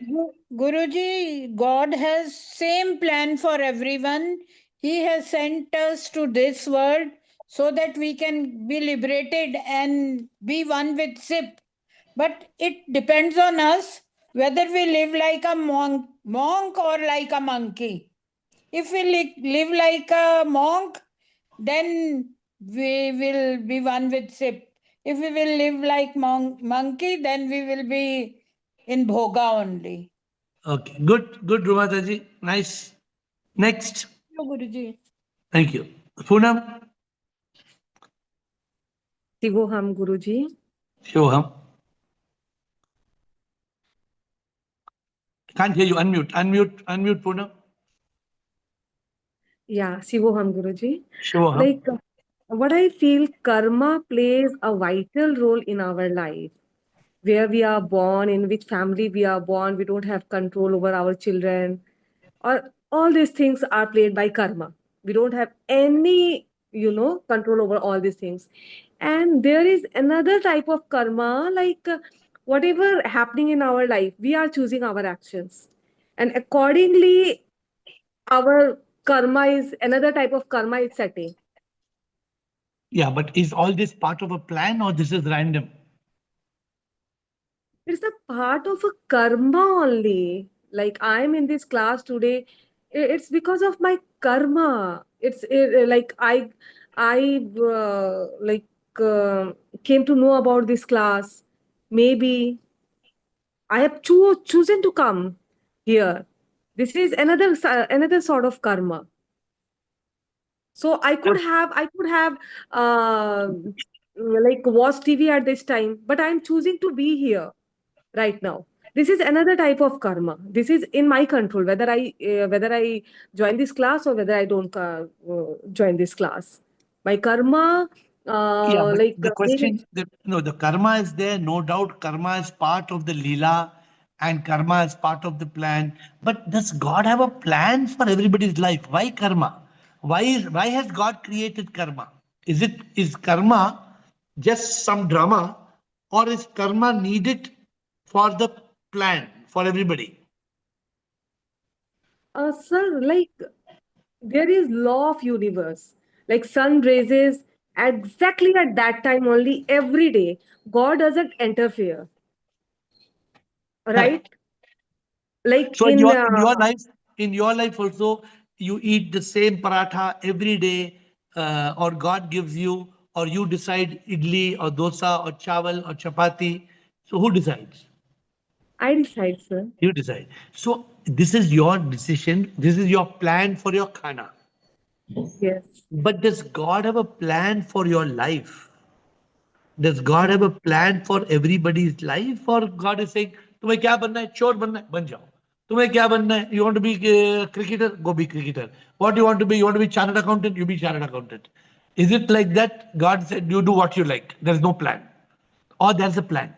Guruji, God has same plan for everyone. He has sent us to this world so that we can be liberated and be one with SIP. But it depends on us whether we live like a monk or like a monkey. If we live like a monk, then we will be one with SIP. If we will live like monkey, then we will be in bhoga only. Okay, good, Rumataji. Nice. Next. Guruji. Thank you. Poonam. Shivoham Guruji. Shivoham. Can't hear you. Unmute, Poonam. Yeah, Shivoham Guruji. Shivoham. Like what I feel, karma plays a vital role in our life. Where we are born, in which family we are born, we don't have control over our children, or all these things are played by karma. We don't have any, control over all these things. And there is another type of karma, like whatever happening in our life, we are choosing our actions, and accordingly our karma is another type of karma is setting. Yeah, but is all this part of a plan or this is random? It's a part of a karma only. Like I'm in this class today, it's because of my karma. Like I came to know about this class. Maybe I have chosen to come here. This is another sort of karma. So I could have like watched TV at this time, but I'm choosing to be here right now. This is another type of karma. This is in my control whether I join this class or whether I don't join this class. My karma, Yeah, but like the question, the karma is there, no doubt. Karma is part of the Leela and karma is part of the plan. But does God have a plan for everybody's life? Why karma? Why has God created karma? Is karma just some drama, or is karma needed for the plan for everybody? sir, like there is law of universe. Like sun raises exactly at that time only every day. God doesn't interfere, right? Correct. Like So in your life also, you eat the same paratha every day, or God gives you, or you decide idli or dosa or chawal or chapati. So who decides? I decide, sir. You decide. So this is your decision. This is your plan for your khana. Yes. But does God have a plan for your life? Does God have a plan for everybody's life, or God is saying, तुम्हें क्या बनना है? चोर बनना है? बन जाओ. तुम्हें क्या बनना है? You want to be a cricketer? Go be cricketer. What do you want to be? You want to be chartered accountant? You be chartered accountant. Is it like that? God said, you do what you like. There's no plan. Or there's a plan.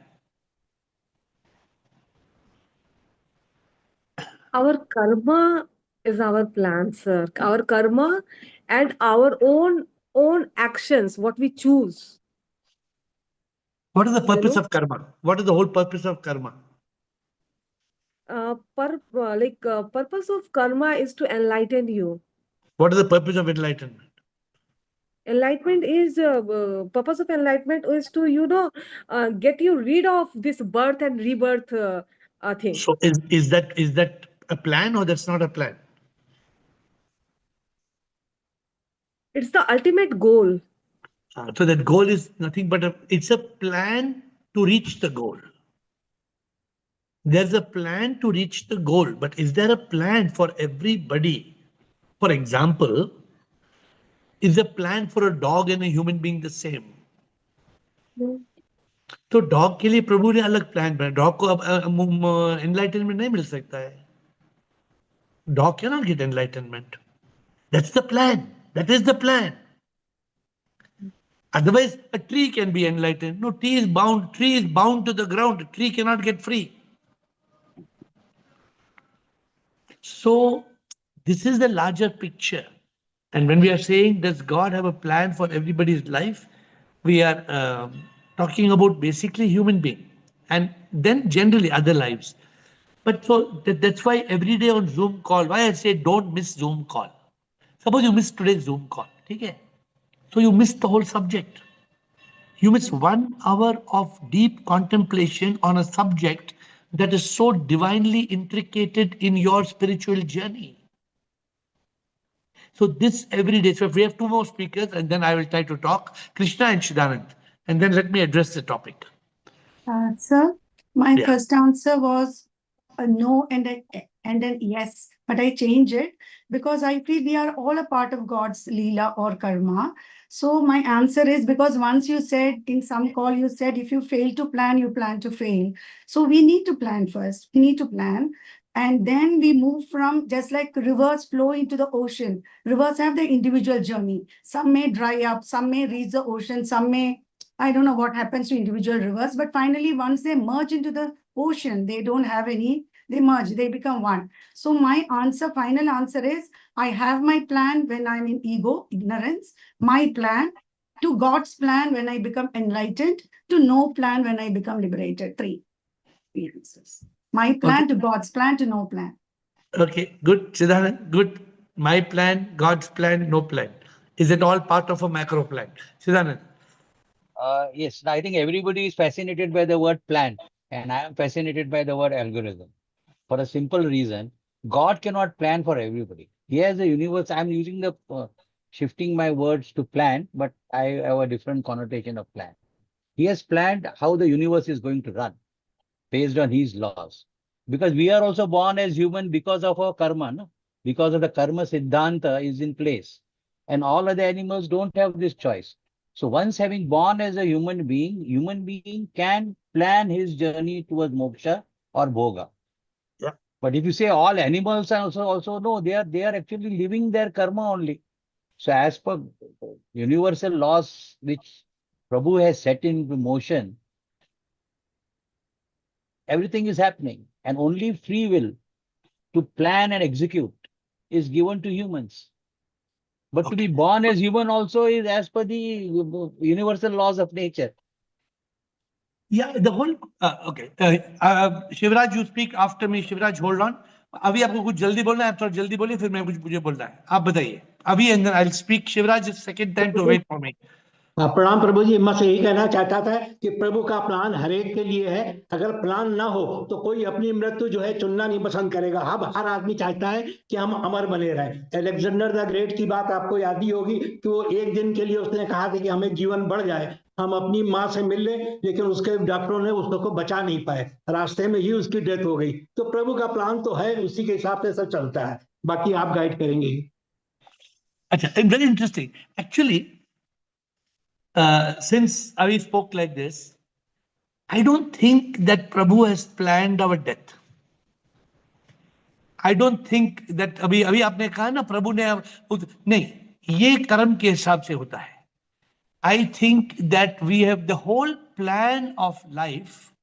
Our karma is our plan, sir. Our karma and our own actions, what we choose. What is the purpose of karma? What is the whole purpose of karma? Purpose of karma is to enlighten you. What is the purpose of enlightenment? Enlightenment is purpose of enlightenment is to get you rid of this birth and rebirth thing. So is that a plan or that's not a plan? It's the ultimate goal. So that goal is nothing but it's a plan to reach the goal. There's a plan to reach the goal, but is there a plan for everybody? For example, is the plan for a dog and a human being the same? तो dog के लिए प्रभु ने अलग plan बनाया. Dog को अब enlightenment नहीं मिल सकता है. Dog cannot get enlightenment. That's the plan. That is the plan. Otherwise, a tree can be enlightened. No, tree is bound. Tree is bound to the ground. A tree cannot get free. So, this is the larger picture. And when we are saying, does God have a plan for everybody's life? We are talking about basically human being, and then generally other lives. But so that's why every day on Zoom call, why I say don't miss Zoom call. Suppose you miss today's Zoom call, okay? So you miss the whole subject. You miss 1 hour of deep contemplation on a subject that is so divinely intricated in your spiritual journey. So this every day. So if we have 2 more speakers, and then I will try to talk, Krishna and Shidanand, and then let me address the topic. Sir, my Yeah. first answer was a no and a yes, but I change it because I feel we are all a part of God's Leela or Karma. So my answer is because once you said in some call, you said if you fail to plan, you plan to fail. So we need to plan first. We need to plan. And then we move from just like rivers flow into the ocean. Rivers have their individual journey. Some may dry up, some may reach the ocean, some may I don't know what happens to individual rivers, but finally, once they merge into the ocean, they don't have any, they merge, they become one. So my answer, final answer is, I have my plan when I'm in ego, ignorance, my plan to God's plan when I become enlightened, to no plan when I become liberated. Three answers. My plan to God's plan to no plan. Okay, good, Siddharth, good. My plan, God's plan, no plan. Is it all part of a macro plan? Siddharth. Yes, I think everybody is fascinated by the word plan, and I am fascinated by the word algorithm. For a simple reason, God cannot plan for everybody. He has a universe. I'm using the shifting my words to plan, but I have a different connotation of plan. He has planned how the universe is going to run based on his laws. Because we are also born as human because of our karma, no? Because of the karma siddhanta is in place. And all other animals don't have this choice. So once having born as a human being can plan his journey towards moksha or bhoga. Yeah. But if you say all animals are also no, they are actually living their karma only. So as per universal laws which Prabhu has set in motion, everything is happening, and only free will to plan and execute is given to humans. But to be born as human also is as per the universal laws of nature. Yeah, the whole okay. Shivraj, you speak after me. Shivraj, hold on. अभी आपको कुछ जल्दी बोलना है, आप थोड़ा जल्दी बोलिए, फिर मैं कुछ मुझे बोलना है. आप बताइए. अभी and then I'll speak. Shivraj, second time to wait for me. प्रणाम प्रभु जी. मैं यही कहना चाहता था कि प्रभु का प्लान हर एक के लिए है. अगर प्लान ना हो तो कोई अपनी मृत्यु जो है चुनना नहीं पसंद करेगा. हर आदमी चाहता है कि हम अमर बने रहें. अलेक्जेंडर द ग्रेट की बात आपको याद ही होगी कि वो एक दिन के लिए उसने कहा था कि हमें जीवन बढ़ जाए, हम अपनी माँ से मिल लें, लेकिन उसके डॉक्टरों ने उसको बचा नहीं पाए, रास्ते में ही उसकी डेथ हो गई. तो प्रभु का प्लान तो है, उसी के हिसाब से सब चलता है. बाकी आप गाइड करेंगे. अच्छा, very interesting. Actually, since Avi spoke like this, I don't think that Prabhu has planned our death. I don't think that अभी आपने कहा ना प्रभु ने नहीं, ये कर्म के हिसाब से होता है. I think that we have the whole plan of life.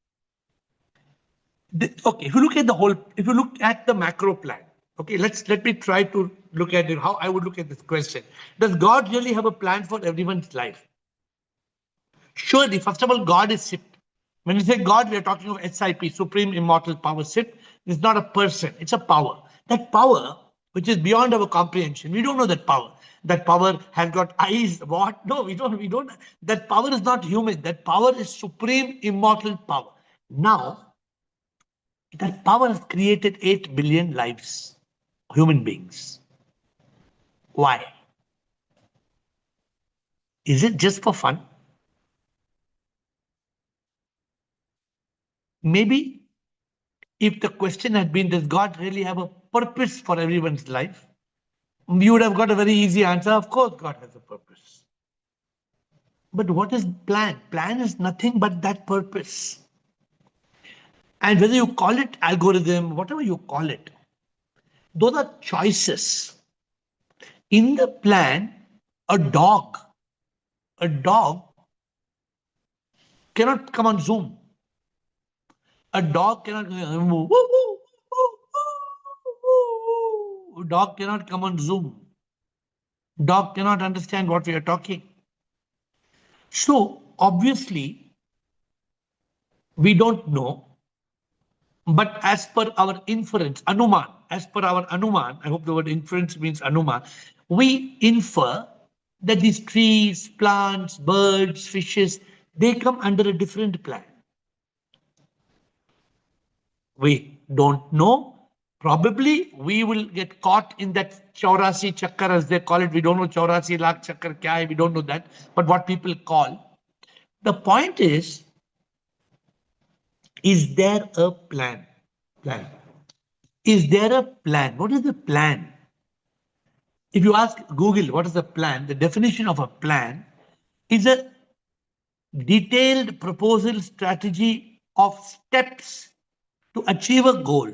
Okay, if you look at the macro plan, okay, let me try to look at it, how I would look at this question. Does God really have a plan for everyone's life? Surely, first of all, God is SIP. When we say God, we are talking of SIP, Supreme Immortal Power. SIP is not a person, it's a power. That power, which is beyond our comprehension, we don't know that power. That power has got eyes, what? No, we don't. That power is not human. That power is supreme immortal power. Now, that power has created 8 billion lives, human beings. Why? Is it just for fun? Maybe if the question had been, does God really have a purpose for everyone's life? You would have got a very easy answer. Of course, God has a purpose. But what is plan? Plan is nothing but that purpose. And whether you call it algorithm, whatever you call it, those are choices. In the plan, a dog cannot come on Zoom. A dog cannot move. Dog cannot come on Zoom. Dog cannot understand what we are talking. So obviously, we don't know. But as per our inference, Anuman, as per our Anuman, I hope the word inference means Anuman, we infer that these trees, plants, birds, fishes, they come under a different plan. We don't know. Probably we will get caught in that chaurasi chakkar, as they call it. We don't know chaurasi lakh chakkar kya hai, we don't know that, but what people call. The point is there a plan? Is there a plan? What is the plan? If you ask Google what is the plan, the definition of a plan is a detailed proposal strategy of steps to achieve a goal.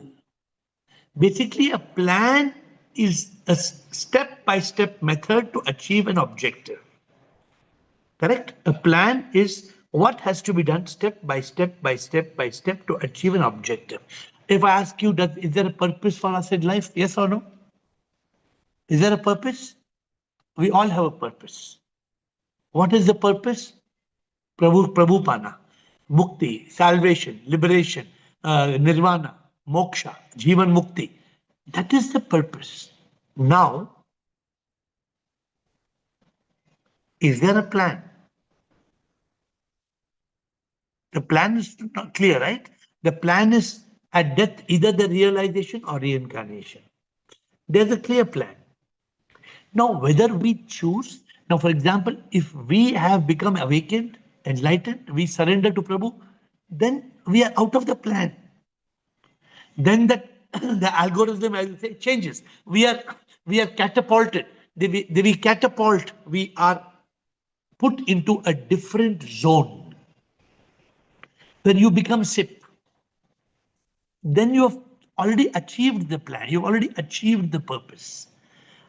Basically, a plan is a step-by-step method to achieve an objective. Correct? A plan is what has to be done step by step to achieve an objective. If I ask you, is there a purpose for us in life? Yes or no? Is there a purpose? We all have a purpose. What is the purpose? Prabhu Pana, Mukti, salvation, liberation, Nirvana, Moksha, Jivan Mukti. That is the purpose. Now, is there a plan? The plan is not clear, right? The plan is at death, either the realization or reincarnation. There's a clear plan. Now, whether we choose, now, for example, if we have become awakened, enlightened, we surrender to Prabhu, then we are out of the plan. Then the algorithm, I will say, changes. We are catapulted. We catapult. We are put into a different zone where you become SIP. Then you have already achieved the plan. You've already achieved the purpose.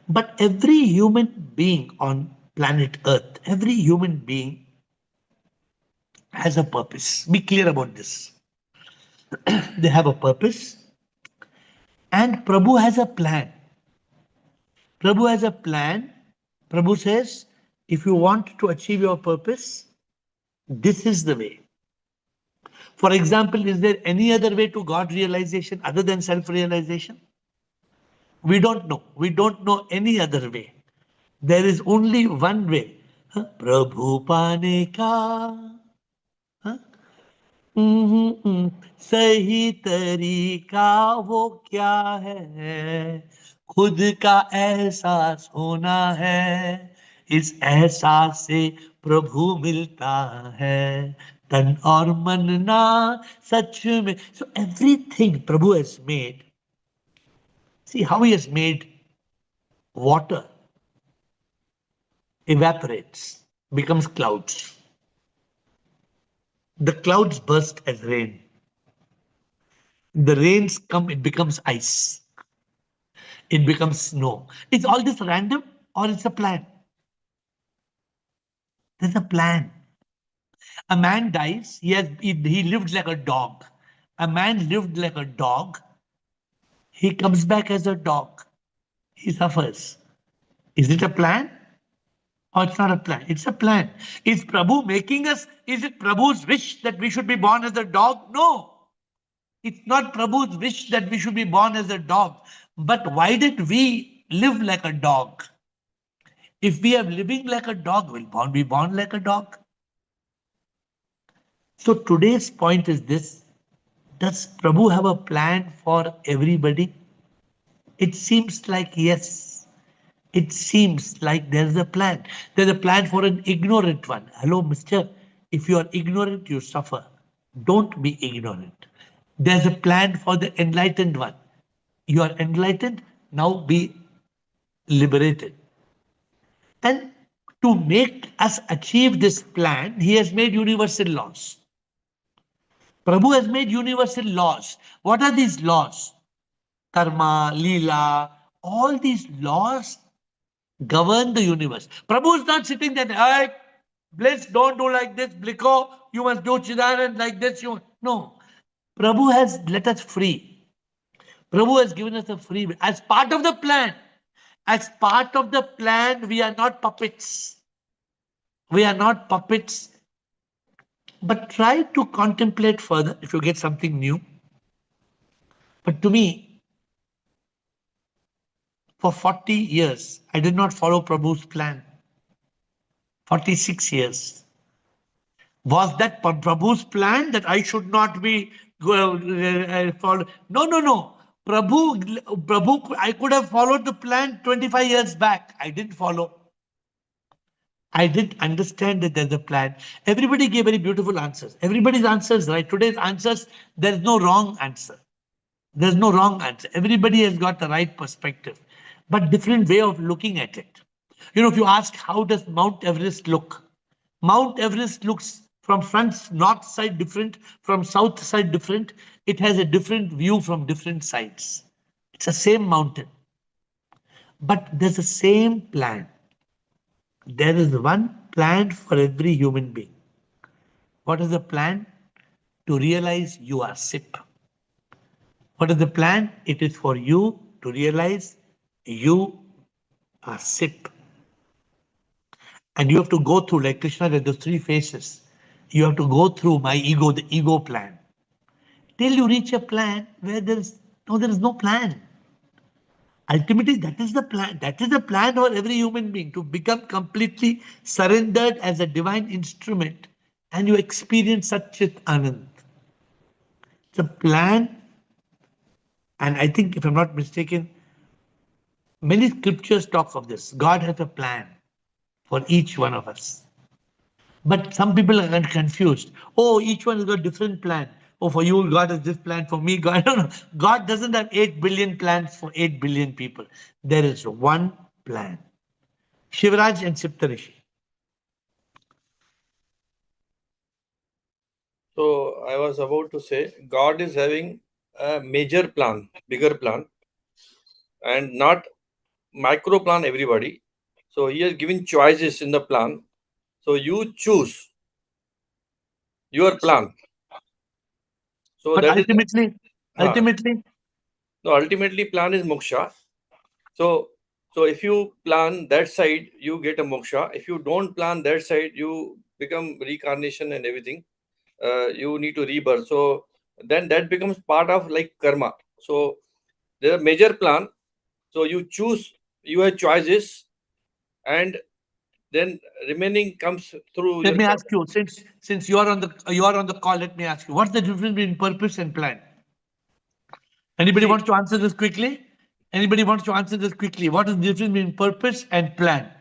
But every human being on planet Earth, every human being has a purpose. Be clear about this. They have a purpose. And Prabhu has a plan. Prabhu has a plan. Prabhu says, if you want to achieve your purpose, this is the way. For example, is there any other way to God realization other than self-realization? We don't know. We don't know any other way. There is only one way. Prabhu pane ka सही तरीका वो क्या है, खुद का एहसास होना है, इस एहसास से प्रभु मिलता है, तन और मन ना सच में. So everything Prabhu has made. See how he has made water evaporates, becomes clouds. The clouds burst as rain. The rains come, it becomes ice. It becomes snow. Is all this random or it's a plan? There's a plan. A man dies, he lived like a dog. A man lived like a dog. He comes back as a dog. He suffers. Is it a plan? Or it's not a plan? It's a plan. Is Prabhu making us, is it Prabhu's wish that we should be born as a dog? No. It's not Prabhu's wish that we should be born as a dog. But why did we live like a dog? If we are living like a dog, we'll be born like a dog. So today's point is this. Does Prabhu have a plan for everybody? It seems like yes. It seems like there's a plan. There's a plan for an ignorant one. Hello, mister. If you are ignorant, you suffer. Don't be ignorant. There's a plan for the enlightened one. You are enlightened, now be liberated. And to make us achieve this plan, he has made universal laws. Prabhu has made universal laws. What are these laws? Karma, Leela, all these laws govern the universe. Prabhu is not sitting there, hey, Bliss, don't do like this, Bliko, you must do Chidaran like this. No. Prabhu has let us free. Prabhu has given us a free will. As part of the plan, we are not puppets. We are not puppets. But try to contemplate further if you get something new. But to me, for 40 years, I did not follow Prabhu's plan. 46 years. Was that Prabhu's plan that I should not be followed? No. Prabhu, I could have followed the plan 25 years back. I didn't follow. I didn't understand that there's a plan. Everybody gave very beautiful answers. Everybody's answers, right? Today's answers, there's no wrong answer. There's no wrong answer. Everybody has got the right perspective, but different way of looking at it. You know, if you ask, how does Mount Everest look? Mount Everest looks from front north side different, from south side different. It has a different view from different sides. It's the same mountain, but there's the same plan. There is one plan for every human being. What is the plan? To realize you are SIP. What is the plan? It is for you to realize you are SIP. And you have to go through, like Krishna said, those three phases. You have to go through my ego, the ego plan. Till you reach a plan where there is no plan. Ultimately, that is the plan. That is the plan for every human being, to become completely surrendered as a divine instrument, and you experience Satchit Anand. It's a plan, and I think, if I'm not mistaken, many scriptures talk of this. God has a plan for each one of us. But some people are confused. Oh, each one has got a different plan. Oh, for you, God has this plan. For me, God, no. God doesn't have 8 billion plans for 8 billion people. There is one plan. Shivraj and Siptarishi. So I was about to say, God is having a major plan, bigger plan, and not micro plan everybody. So he has given choices in the plan. So you choose your plan. So but that ultimately, is ultimately plan is moksha. So if you plan that side, you get a moksha. If you don't plan that side, you become reincarnation and everything. You need to rebirth. So then that becomes part of like karma. So there's a major plan. So you choose, you have choices, and then remaining comes through let your me karma. ask you, since you are on the call, let me ask you, what's the difference between purpose and plan? Anybody wants to answer this quickly? Anybody wants to answer this quickly? What is the difference between purpose and plan?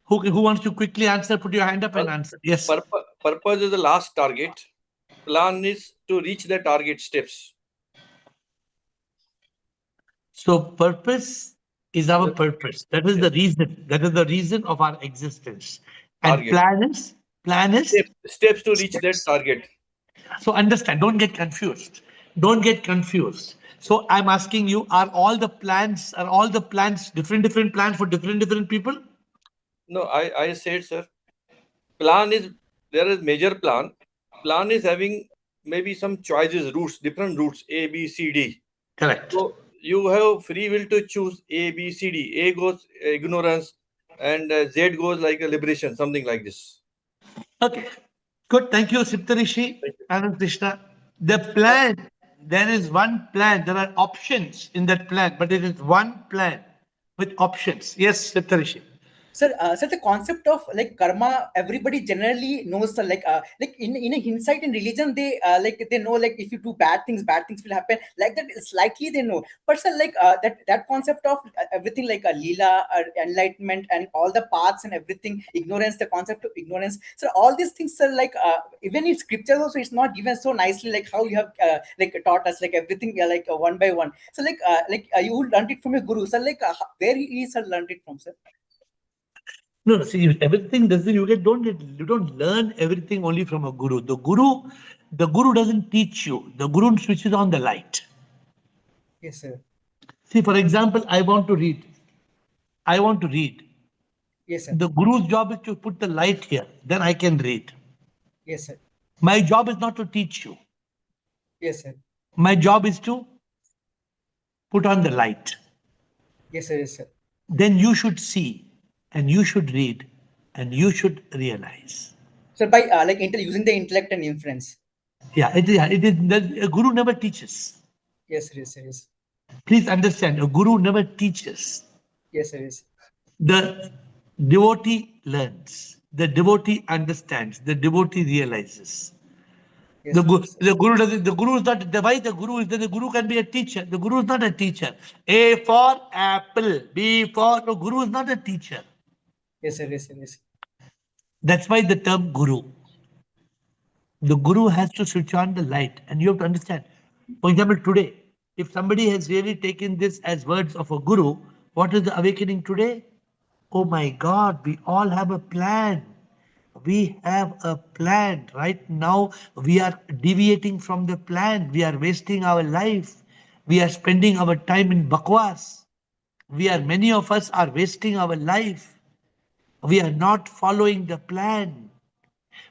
Who wants to quickly answer? Put your hand up and answer. Yes. Purpose is the last target. Plan is to reach the target steps. So purpose is our purpose. That is the reason. That is the reason of our existence. And Target. plan is steps to reach that target. So understand, don't get confused. Don't get confused. So I'm asking you, are all the plans different plans for different people? No, I said, sir, plan is, there is major plan. Plan is having maybe some choices, routes, different routes, A, B, C, D. Correct. So you have free will to choose A, B, C, D. A goes ignorance, and Z goes like a liberation, something like this. Okay, good. Thank you, Siptarishi, Anand Krishna. The plan, there is one plan. There are options in that plan, but it is one plan with options. Yes, Siptarishi. Sir, the concept of like karma, everybody generally knows. Like in a hindsight in religion, they they know like if you do bad things will happen. Like that, slightly they know. But sir, like that concept of everything like a lila, enlightenment, and all the paths and everything, ignorance, the concept of ignorance. So all these things are like even in scriptures also, it's not given so nicely like how you have like taught us like everything one by one. So you learned it from your guru. So where he sir learned it from, sir? No, see, everything doesn't, you don't learn everything only from a guru. The guru doesn't teach you. The guru switches on the light. Yes, sir. See, for example, I want to read. Yes, sir. The guru's job is to put the light here. Then I can read. Yes, sir. My job is not to teach you. Yes, sir. My job is to put on the light. Yes, sir. Yes, sir. Then you should see, and you should read, and you should realize. So by using the intellect and inference. Yeah, it is. A guru never teaches. Yes, sir. Yes, sir. Yes. Please understand, a guru never teaches. Yes, sir. Yes. The devotee learns. The devotee understands. The devotee realizes. Yes, The sir. guru doesn't. The guru is not. Why the guru is? The guru can be a teacher. The guru is not a teacher. A for apple. B for. No, guru is not a teacher. Yes, sir. Yes, sir. Yes. That's why the term guru. The guru has to switch on the light, and you have to understand. For example, today, if somebody has really taken this as words of a guru, what is the awakening today? Oh my God, we all have a plan. We have a plan. Right now, we are deviating from the plan. We are wasting our life. We are spending our time in bakwas. Many of us are wasting our life. We are not following the plan.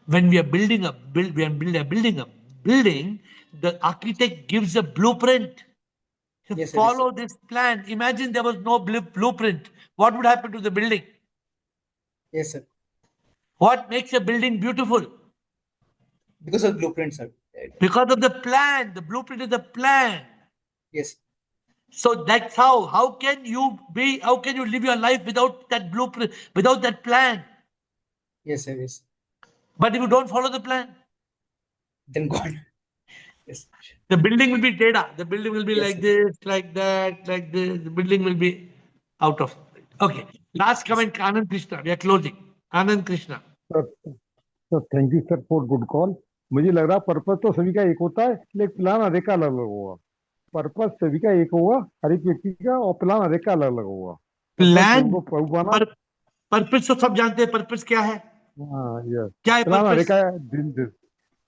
When we are building a building, the architect gives a blueprint. Yes, sir. Follow this plan. Imagine there was no blueprint. What would happen to the building? Yes, sir. What makes a building beautiful? Because of blueprint, sir. Because of the plan. The blueprint is the plan. Yes. So that's how can you live your life without that blueprint, without that plan? Yes, sir. Yes. But if you don't follow the plan, then God. Yes. The building will be data. The building will be Yes, like sir. this, like that, like this. The building will be out of. Okay. Last comment, Anand Krishna. We are closing. Anand Krishna. Sir thank you sir for good call. मुझे लग रहा है purpose तो सभी का एक होता है, लेकिन प्लान हर एक का अलग अलग होगा. पर्पस सभी का एक होगा हर एक व्यक्ति का, और प्लान हर एक का अलग अलग होगा. प्लान पर्पस तो सब जानते हैं. पर्पस क्या है? यस. क्या है प्लान हर एक पर्पस?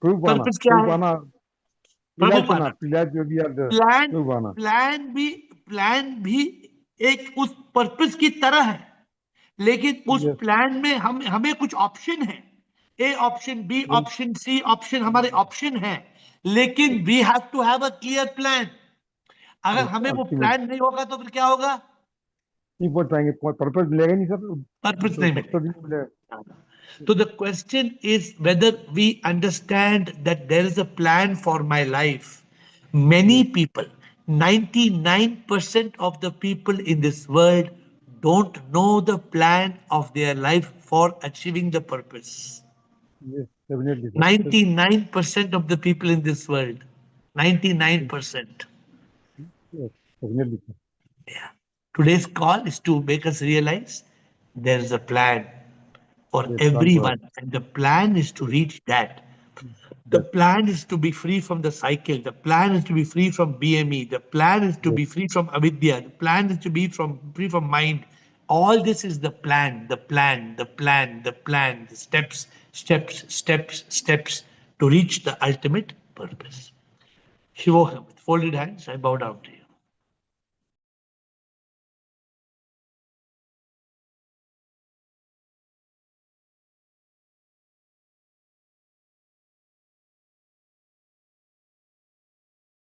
का पर्पस क्या है? प्लान भी एक उस पर्पस की तरह है, लेकिन उस प्लान में हमें कुछ ऑप्शन है. A option, B option, C option, हमारे ऑप्शन है. लेकिन we have to have a clear plan. अगर हमें वो प्लान नहीं होगा तो फिर क्या होगा? नहीं पहुंच पाएंगे. पर्पस मिलेगा नहीं सर. पर्पस नहीं मिलेगा. So the question is whether we understand that there is a plan for my life. Many people, 99% of the people in this world don't know the plan of their life for achieving the purpose. Yes, definitely. 99% of the people in this world. 99%. Yes, definitely. Yeah. Today's call is to make us realize there is a plan for everyone, and the plan is to reach that. The plan is to be free from the cycle. The plan is to be free from BME. The plan is to be free from avidya. The plan is to be free from mind. All this is the plan, the plan, the plan, the plan, the steps, steps, steps, steps to reach the ultimate purpose. Shivoham, with folded hands, I bow down to you.